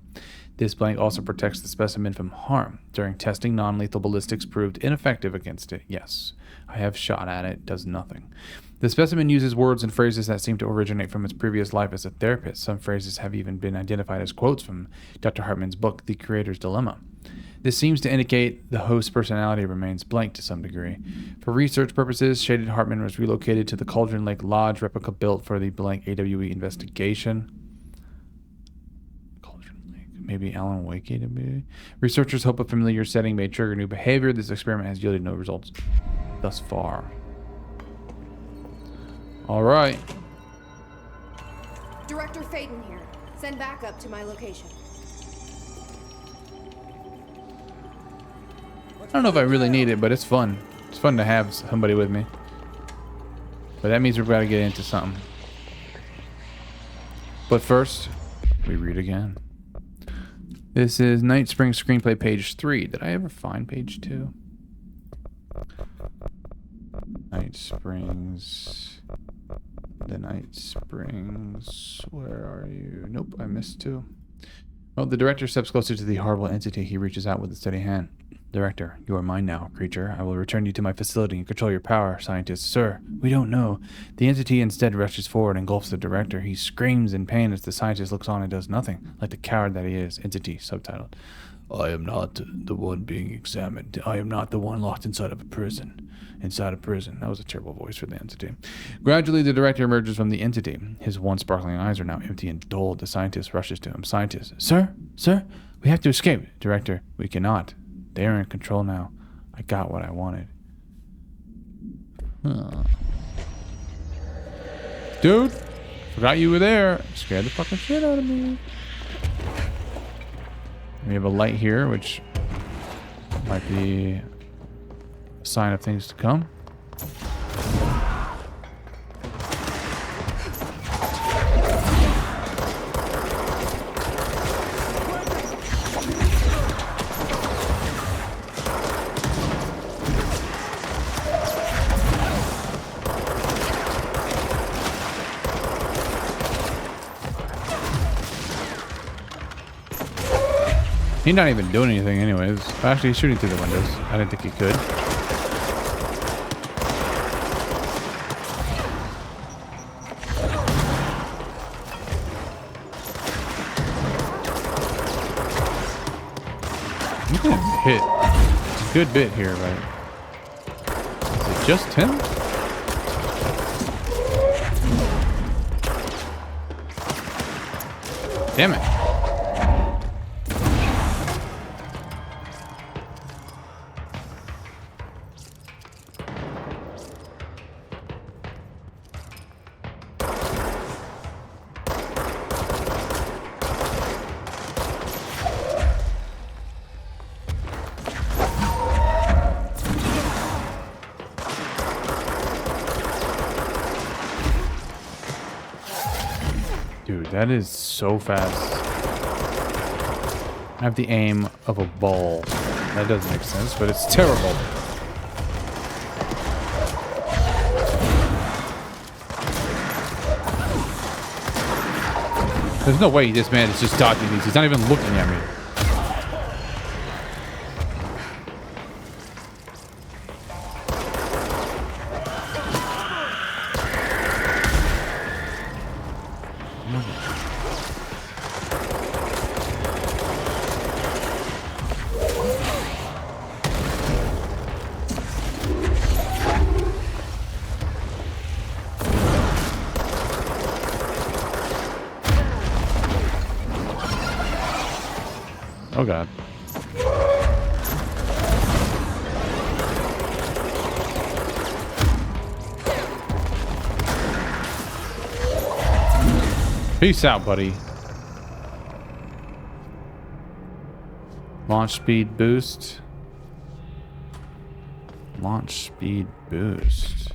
This blank also protects the specimen from harm. During testing, non-lethal ballistics proved ineffective against it. Yes, I have shot at it. Does nothing. The specimen uses words and phrases that seem to originate from its previous life as a therapist. Some phrases have even been identified as quotes from Dr. Hartman's book, The Creator's Dilemma. This seems to indicate the host's personality remains blank to some degree. For research purposes, Shaded Hartman was relocated to the Cauldron Lake Lodge replica built for the blank AWE investigation. Cauldron Lake. Maybe Alan Wake AWE? Researchers hope a familiar setting may trigger new behavior. This experiment has yielded no results thus far. All right. Director Faden here. Send backup to my location. I don't know if I really need it, but it's fun. It's fun to have somebody with me. But that means we're about to get into something. But first, we read again. This is Night Spring Screenplay, page 3. Did I ever find page 2? Night Springs. The Night Springs. Where are you? Nope, I missed 2. Well, the director steps closer to the horrible entity. He reaches out with a steady hand. Director, you are mine now, creature. I will return you to my facility and control your power, scientist. Sir, we don't know. The entity instead rushes forward and engulfs the director. He screams in pain as the scientist looks on and does nothing, like the coward that he is. Entity, subtitled. I am not the one being examined. I am not the one locked inside a prison. That was a terrible voice for the entity. Gradually, the director emerges from the entity. His once sparkling eyes are now empty and dulled. The scientist rushes to him. Scientist, sir, we have to escape. Director, we cannot. They are in control now. I got what I wanted. Huh. Dude, forgot you were there. Scared the fucking shit out of me. We have a light here, which might be a sign of things to come. He's not even doing anything anyways. Actually, he's shooting through the windows. I didn't think he could. He's getting hit a good bit here, right? Is it just him? Damn it. Dude, that is so fast. I have the aim of a ball. That doesn't make sense, but it's terrible. There's no way this man is just dodging these. He's not even looking at me. Oh god. Peace out, buddy. Launch speed boost. Launch speed boost.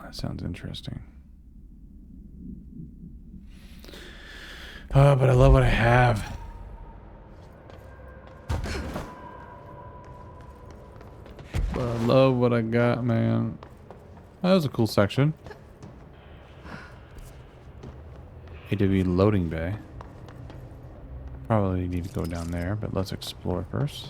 That sounds interesting. Oh, but I love what I have. But I love what I got, man. That was a cool section. AW loading bay. Probably need to go down there, but let's explore first.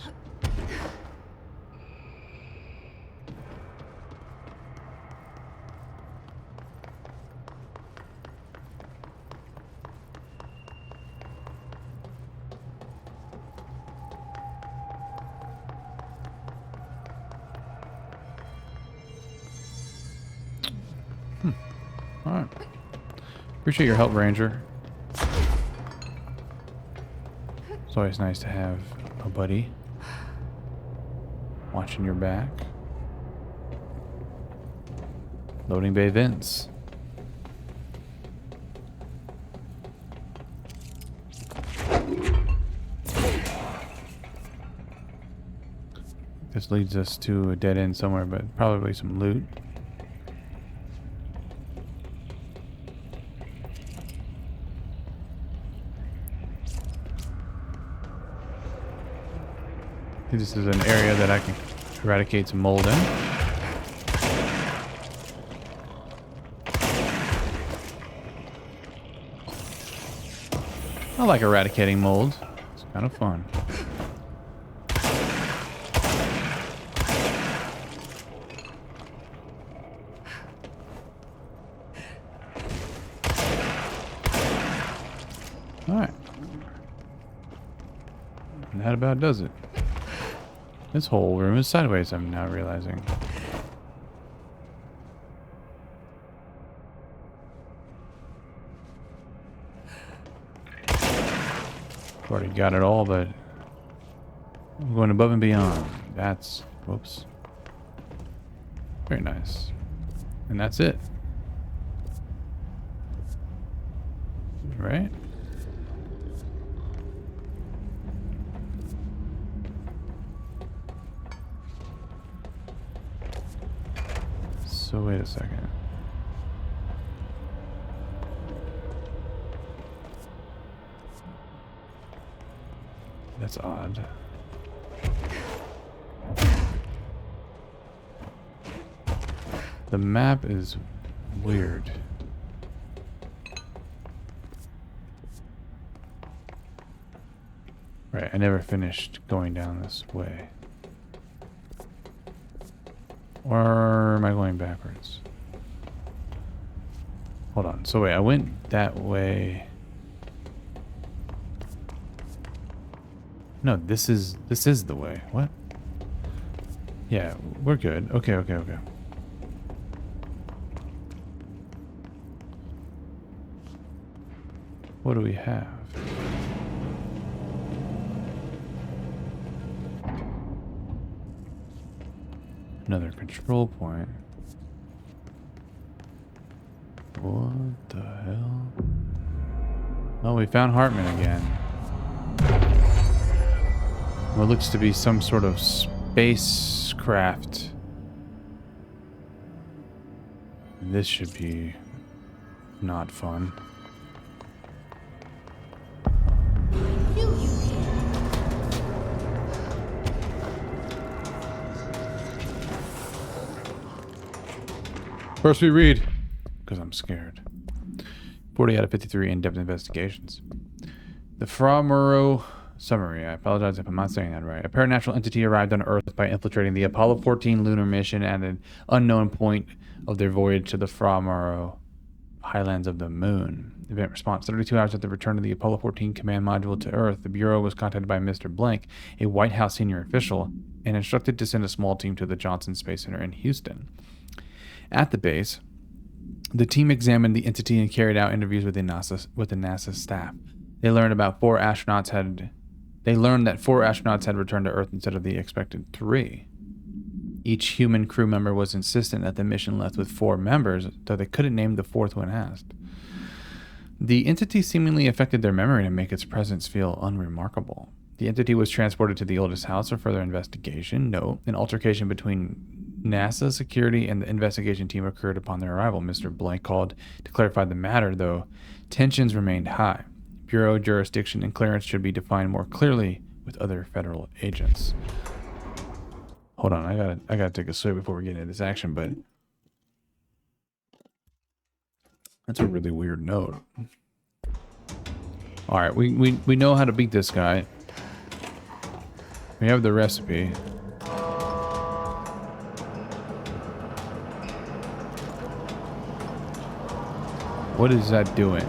Alright. Appreciate your help, Ranger. It's always nice to have a buddy watching your back. Loading bay vents. This leads us to a dead end somewhere, but probably some loot. This is an area that I can eradicate some mold in. I like eradicating mold. It's kind of fun. Alright. And that about does it. This whole room is sideways, I'm now realizing. I've already got it all, but I'm going above and beyond. That's... whoops. Very nice. And that's it. Right? So wait a second. That's odd. The map is weird. Right, I never finished going down this way. Or am I going backwards? Hold on. So wait, I went that way. No, this is the way. What? Yeah, we're good. Okay. What do we have? Another control point. What the hell? Oh, we found Hartman again. What looks to be some sort of spacecraft. This should be not fun. First we read, because I'm scared. 40 out of 53 in-depth investigations. The Fra-Muro summary. I apologize if I'm not saying that right. A paranatural entity arrived on Earth by infiltrating the Apollo 14 lunar mission at an unknown point of their voyage to the Fra-Muro highlands of the moon. Event response. 32 hours after the return of the Apollo 14 command module to Earth, the Bureau was contacted by Mr. Blank, a White House senior official, and instructed to send a small team to the Johnson Space Center in Houston. At the base, the team examined the entity and carried out interviews with the NASA staff. They learned that 4 astronauts had returned to Earth instead of the expected 3. Each human crew member was insistent that the mission left with 4 members, though they couldn't name the 4th when asked. The entity seemingly affected their memory to make its presence feel unremarkable. The entity was transported to the oldest house for further investigation. Note, an altercation between NASA security and the investigation team occurred upon their arrival. Mr. Blank called to clarify the matter, though tensions remained high. Bureau jurisdiction and clearance should be defined more clearly with other federal agents. Hold on, I gotta take a swig before we get into this action, but that's a really weird note. All right, we know how to beat this guy. We have the recipe. What is that doing?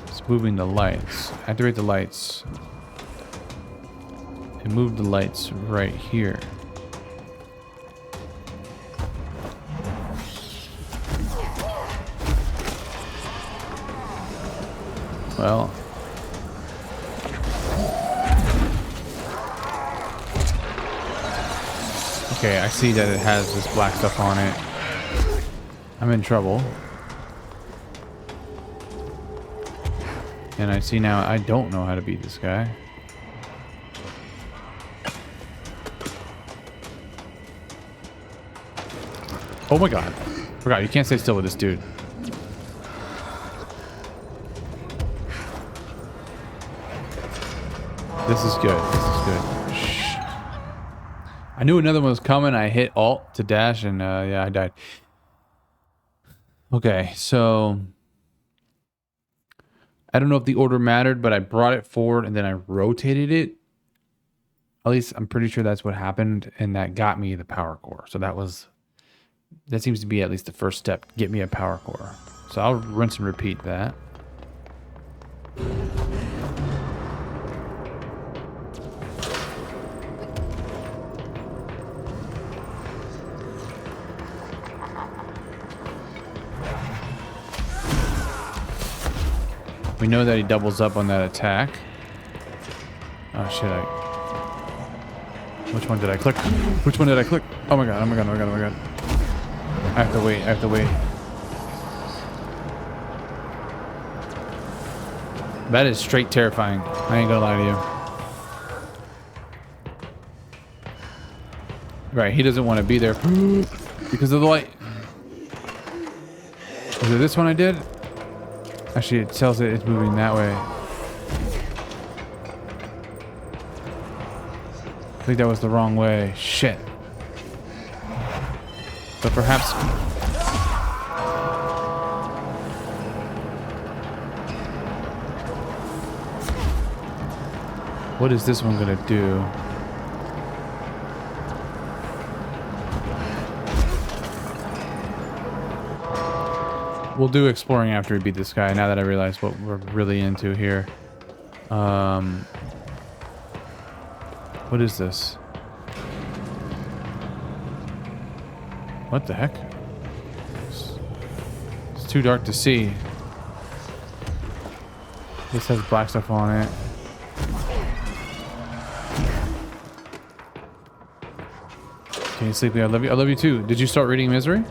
It's moving the lights. Activate the lights. And move the lights right here. Well, okay, I see that it has this black stuff on it. I'm in trouble. And I see now I don't know how to beat this guy. Oh my god. Forgot, you can't stay still with this dude. This is good. This is good. Shh. I knew another one was coming. I hit Alt to dash, and yeah, I died. Okay, so I don't know if the order mattered, but I brought it forward and then I rotated it. At least I'm pretty sure that's what happened, and that got me the power core. So that seems to be at least the first step. Get me a power core. So I'll rinse and repeat that. We know that he doubles up on that attack. Oh shit, which one did I click? Which one did I click? Oh my god, oh my god, oh my god, oh my god. I have to wait, I have to wait. That is straight terrifying. I ain't gonna lie to you. Right, he doesn't want to be there because of the light. Is it this one I did? Actually, it tells it it's moving that way. I think that was the wrong way. Shit. But perhaps... What is this one gonna do? We'll do exploring after we beat this guy, now that I realize what we're really into here. What is this? What the heck? It's too dark to see. This has black stuff on it. Can you sleep? I love you. I love you too. Did you start reading Misery?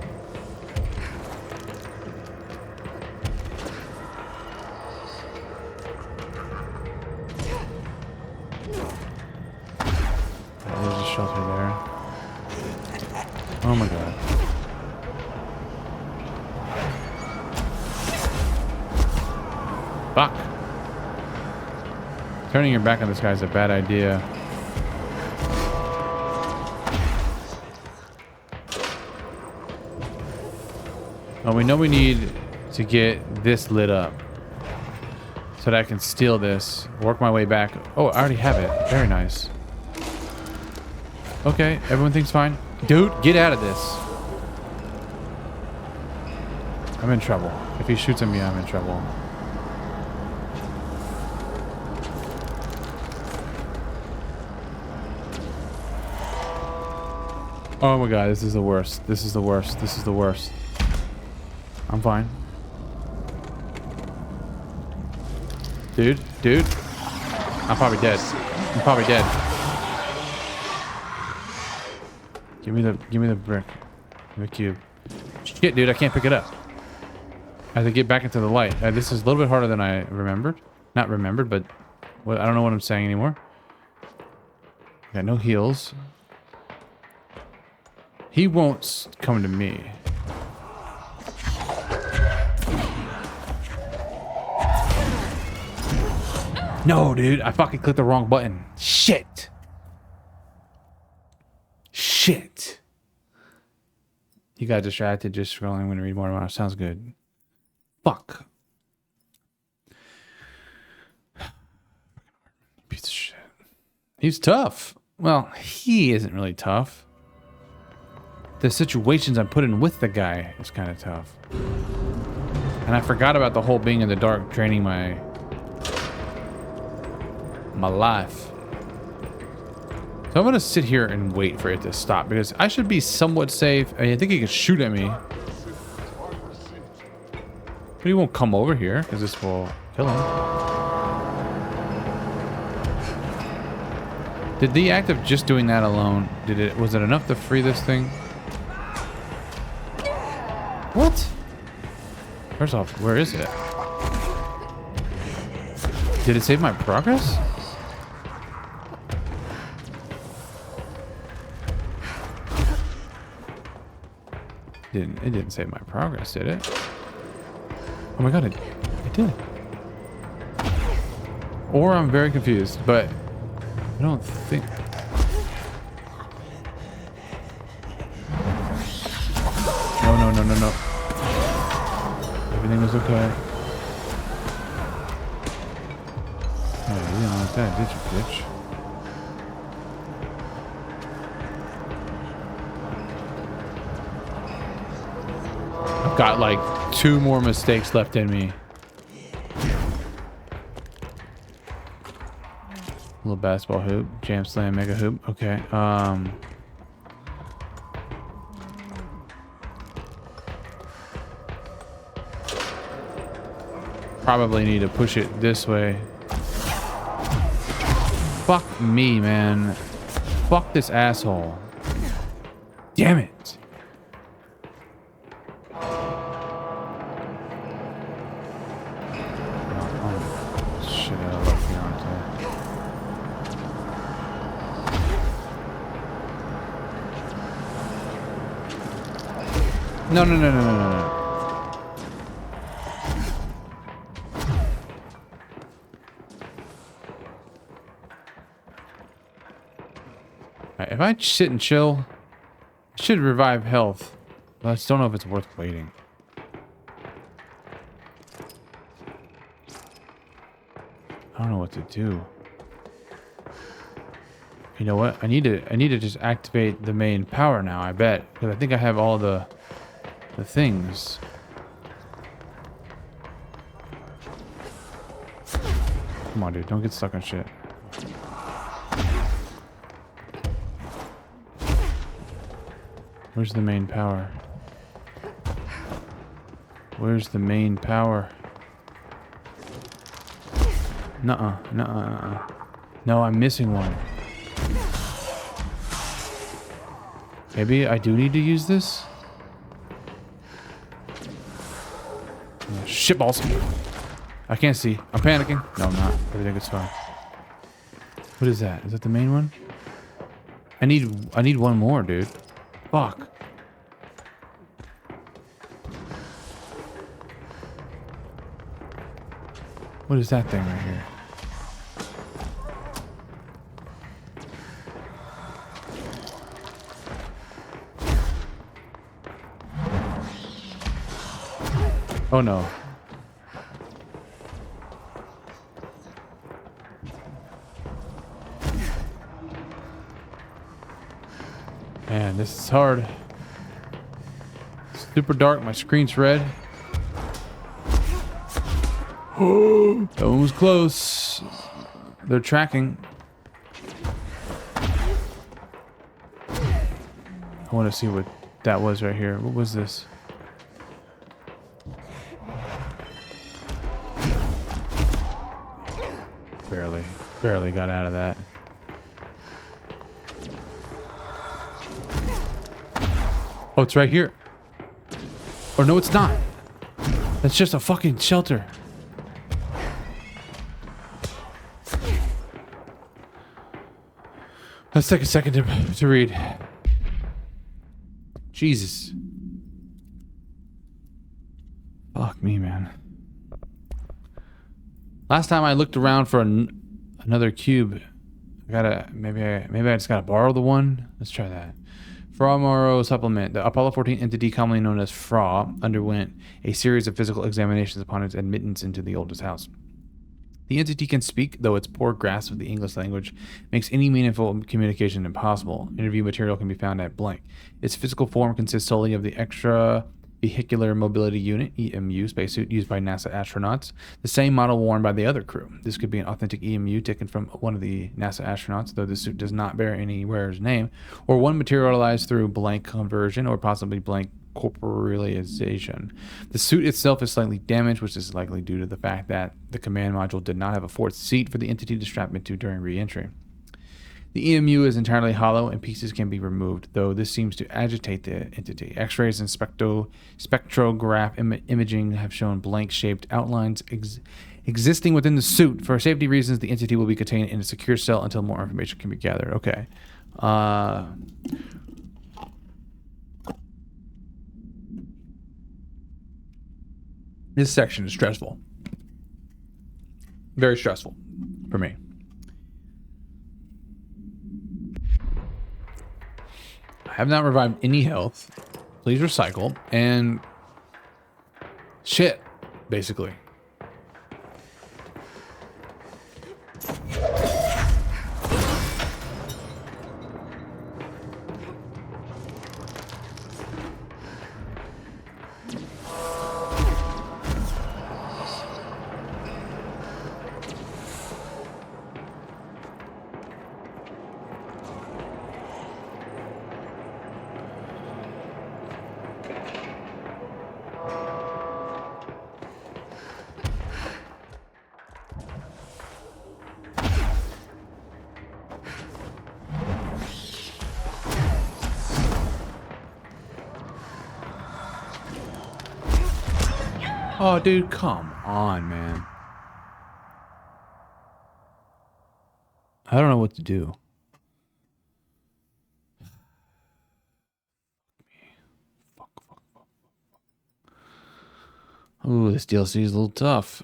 Oh my god. Fuck. Turning your back on this guy is a bad idea. Well, we know we need to get this lit up so that I can steal this, work my way back. Oh, I already have it. Very nice. Okay, everyone thinks fine. Dude, get out of this. I'm in trouble. If he shoots at me, I'm in trouble. Oh my god, this is the worst. This is the worst. This is the worst. I'm fine. Dude. I'm probably dead. Give me the brick. Give me the cube. Shit, dude, I can't pick it up. I have to get back into the light. This is a little bit harder than I remembered. Not remembered, but I don't know what I'm saying anymore. Got no heals. He won't come to me. No, dude, I fucking clicked the wrong button. Shit. You got distracted just scrolling. I'm gonna read more about it. Sounds good. Fuck. Piece of shit. He's tough. Well, he isn't really tough. The situations I'm put in with the guy is kind of tough. And I forgot about the whole being in the dark draining my life. So I'm gonna sit here and wait for it to stop because I should be somewhat safe. I think he can shoot at me. But he won't come over here because this will kill him. Did the act of just doing that alone, was it enough to free this thing? What? First off, where is it? Did it save my progress? It didn't save my progress, did it? Oh my god, it did. Or I'm very confused, but I don't think. No. Everything was okay. Oh, you didn't like that, did you, bitch? I've got like 2 more mistakes left in me. Little basketball hoop, jam slam, mega hoop. Okay. Probably need to push it this way. Fuck me, man. Fuck this asshole. Damn it. Shit, I love Fiance. No. If I sit and chill, it should revive health. But I just don't know if it's worth waiting. I don't know what to do. You know what? I need to just activate the main power now, I bet. Because I think I have all the things. Come on, dude. Don't get stuck on shit. Where's the main power? Where's the main power? Nuh-uh. No, I'm missing one. Maybe I do need to use this? Oh, shit balls. I can't see. I'm panicking. No, I'm not. Everything is fine. What is that? Is that the main one? I need one more, dude. Fuck. What is that thing right here? Oh no. Man, this is hard. Super dark, my screen's red. That one was close. They're tracking. I want to see what that was right here. What was this? Barely got out of that. Oh, it's right here. Or no, it's not. That's just a fucking shelter. Let's take a second to read. Jesus. Fuck me, man. Last time I looked around for another cube. Maybe I just gotta borrow the one. Let's try that. Fra supplement. The Apollo 14 entity, commonly known as Fra, underwent a series of physical examinations upon its admittance into the oldest house. The entity can speak, though its poor grasp of the English language makes any meaningful communication impossible. Interview material can be found at blank. Its physical form consists solely of the Extravehicular Mobility Unit, EMU, spacesuit used by NASA astronauts, the same model worn by the other crew. This could be an authentic EMU taken from one of the NASA astronauts, though the suit does not bear any wearer's name, or one materialized through blank conversion or possibly blank corporealization. The suit itself is slightly damaged, which is likely due to the fact that the command module did not have a fourth seat for the entity to strap into during re-entry. The EMU is entirely hollow and pieces can be removed, though this seems to agitate the entity. X-rays and spectrograph imaging have shown blank-shaped outlines existing within the suit. For safety reasons, the entity will be contained in a secure cell until more information can be gathered. Okay. This section is stressful. Very stressful for me. I have not revived any health. Please recycle. And shit, basically. Oh, dude, come on, man. I don't know what to do. Ooh, this DLC is a little tough.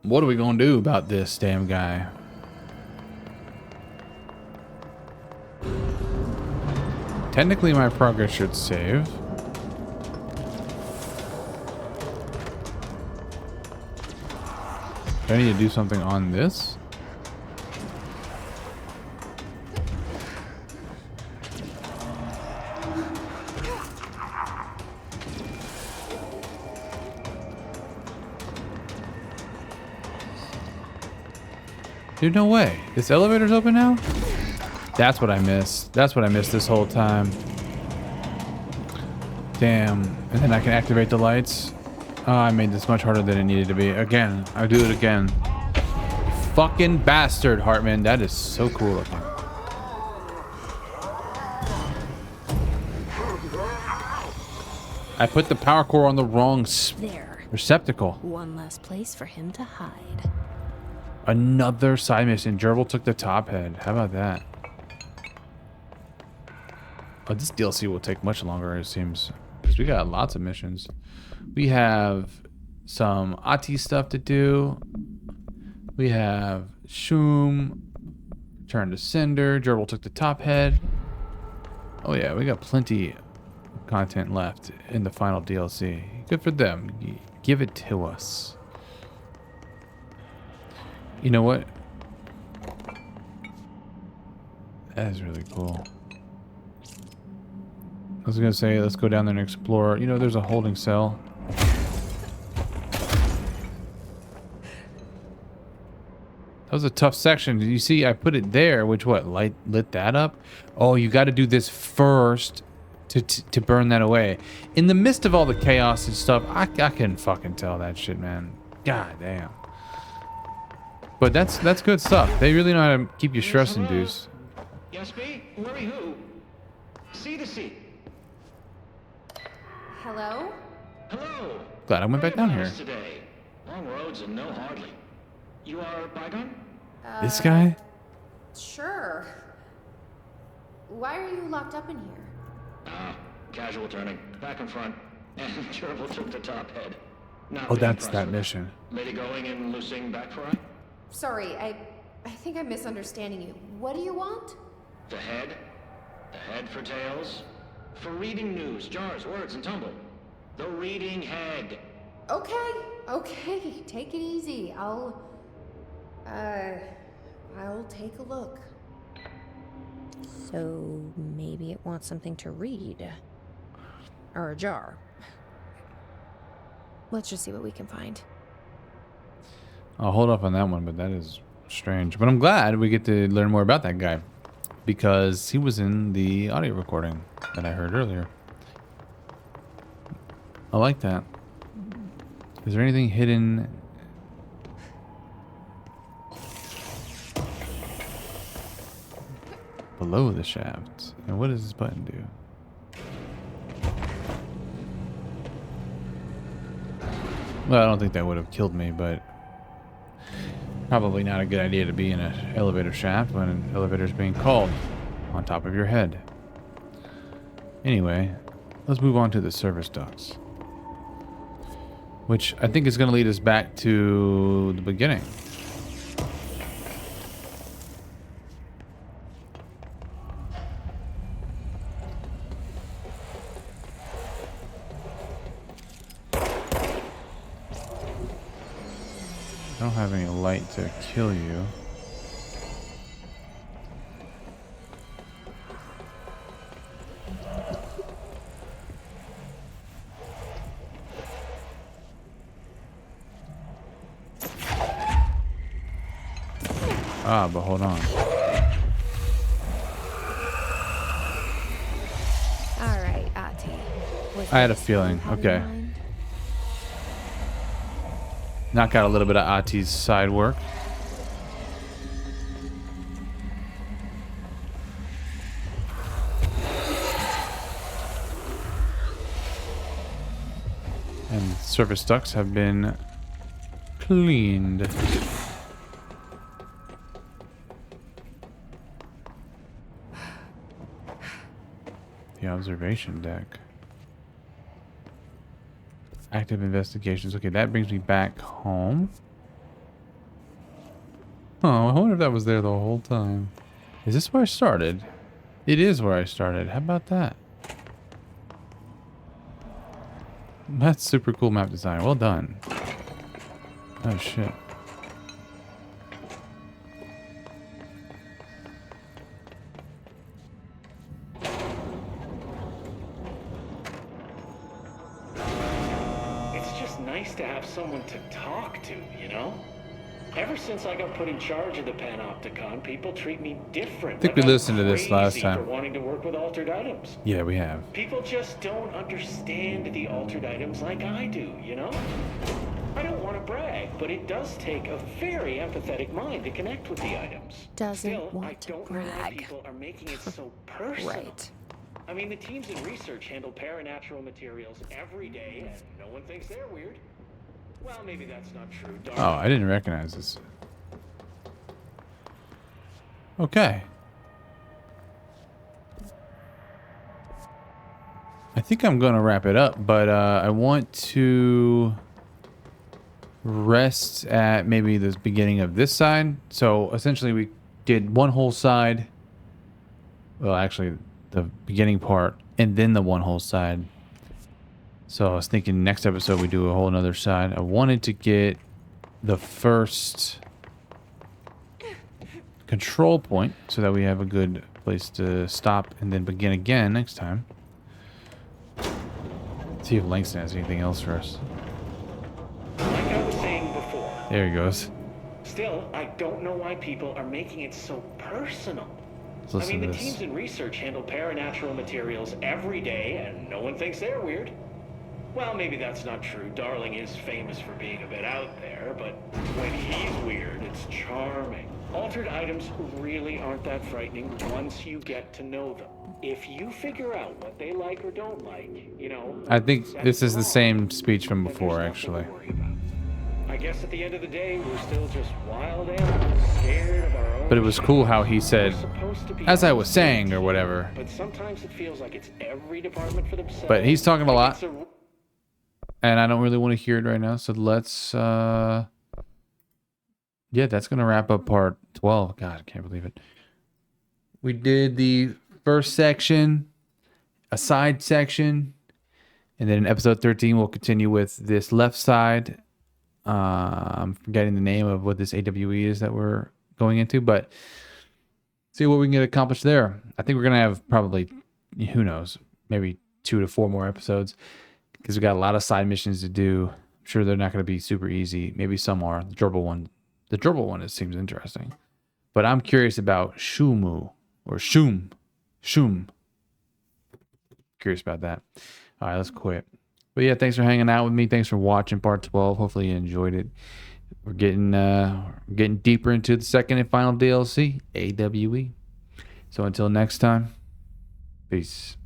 What are we gonna do about this damn guy? Technically, my progress should save. Do I need to do something on this? Dude, no way. This elevator's open now? That's what I missed. That's what I missed this whole time. Damn. And then I can activate the lights. Oh, I made this much harder than it needed to be. Again, I'll do it again. Fucking bastard, Hartman. That is so cool looking. I put the power core on the wrong receptacle. One less place for him to hide. Another side mission. Gerbil took the top head. How about that? Oh, this DLC will take much longer, it seems. Because we got lots of missions. We have some Ati stuff to do. We have Shum. Turn to Cinder. Gerbil took the top head. Oh yeah, we got plenty of content left in the final DLC. Good for them. Give it to us. You know what? That is really cool. I was gonna say, let's go down there and explore. You know, there's a holding cell. That was a tough section. Did you see? I put it there, which what? Lit that up? Oh, you got to do this first to burn that away. In the midst of all the chaos and stuff, I couldn't fucking tell that shit, man. God damn. But that's good stuff. They really know how to keep you stress induced. Yes, B? Worry who? C to C. Hello? Hello. Glad I went back down here. Today. Long roads and no hardly. You are Bygone? This guy? Sure. Why are you locked up in here? Casual turning. Back in front. And Gerbil took the top head. Not Oh, really that's that impressive. mission. Lady going and loosing back fry? Sorry, I think I'm misunderstanding you. What do you want? The head? The head for tales? For reading news, jars, words, and tumble. The reading head. Okay. Take it easy. I'll take a look. So maybe it wants something to read. Or a jar. Let's just see what we can find. I'll hold off on that one, but that is strange. But I'm glad we get to learn more about that guy. Because he was in the audio recording that I heard earlier. I like that. Is there anything hidden? Below the shaft? And what does this button do? Well, I don't think that would have killed me, but probably not a good idea to be in an elevator shaft when an elevator is being called on top of your head. Anyway, let's move on to the service ducts, which I think is going to lead us back to the beginning. I don't have any light to kill you. But hold on. All right, Ati. I had a feeling. Okay. Knock out a little bit of Ati's side work. And surface ducts have been cleaned. The observation deck. Active investigations. Okay, that brings me back home. Oh, I wonder if that was there the whole time. Is this where I started? It is where I started. How about that? That's super cool map design. Well done. Oh, shit. Nice to have someone to talk to, you know? Ever since I got put in charge of the Panopticon, people treat me different. I think we listened to this last time. For wanting to work with altered items. Yeah, we have. People just don't understand the altered items like I do, you know? I don't want to brag, but it does take a very empathetic mind to connect with the items. Still, I don't know why people are making it so personal. Right. I mean, the teams in research handle paranatural materials every day, and no one thinks they're weird. Well, maybe that's not true. Oh, I didn't recognize this. Okay. I think I'm going to wrap it up, but I want to rest at maybe the beginning of this side. So essentially we did one whole side. Well, actually the beginning part and then the one whole side. So I was thinking next episode we do a whole another side. I wanted to get the first control point so that we have a good place to stop and then begin again next time. See if Langston has anything else for us. Like I was saying before. There he goes. Still, I don't know why people are making it so personal. Let's I mean, listen to the this. teams in research handle paranatural materials every day, and no one thinks they're weird. Well, maybe that's not true. Darling is famous for being a bit out there, but when he's weird, it's charming. Altered items really aren't that frightening once you get to know them. If you figure out what they like or don't like, you know... I think this is the same speech from before, actually. I guess at the end of the day, we're still just wild animals, scared of our own... But it was cool how he said, as I was saying, or whatever. But sometimes it feels like it's every department for themselves. But he's talking a lot. And I don't really want to hear it right now, so let's... Yeah, that's going to wrap up part 12. God, I can't believe it. We did the first section, a side section, and then in episode 13 we'll continue with this left side. I'm forgetting the name of what this AWE is that we're going into, but see what we can get accomplished there. I think we're gonna have probably, who knows, maybe 2 to 4 more episodes because we got a lot of side missions to do. I'm sure they're not going to be super easy. Maybe some are. The gerbil one, it seems interesting, but I'm curious about Shumu or Shum. Curious about that. All right, let's quit. But yeah, thanks for hanging out with me. Thanks for watching part 12. Hopefully you enjoyed it. We're getting deeper into the second and final DLC, AWE. So until next time, peace.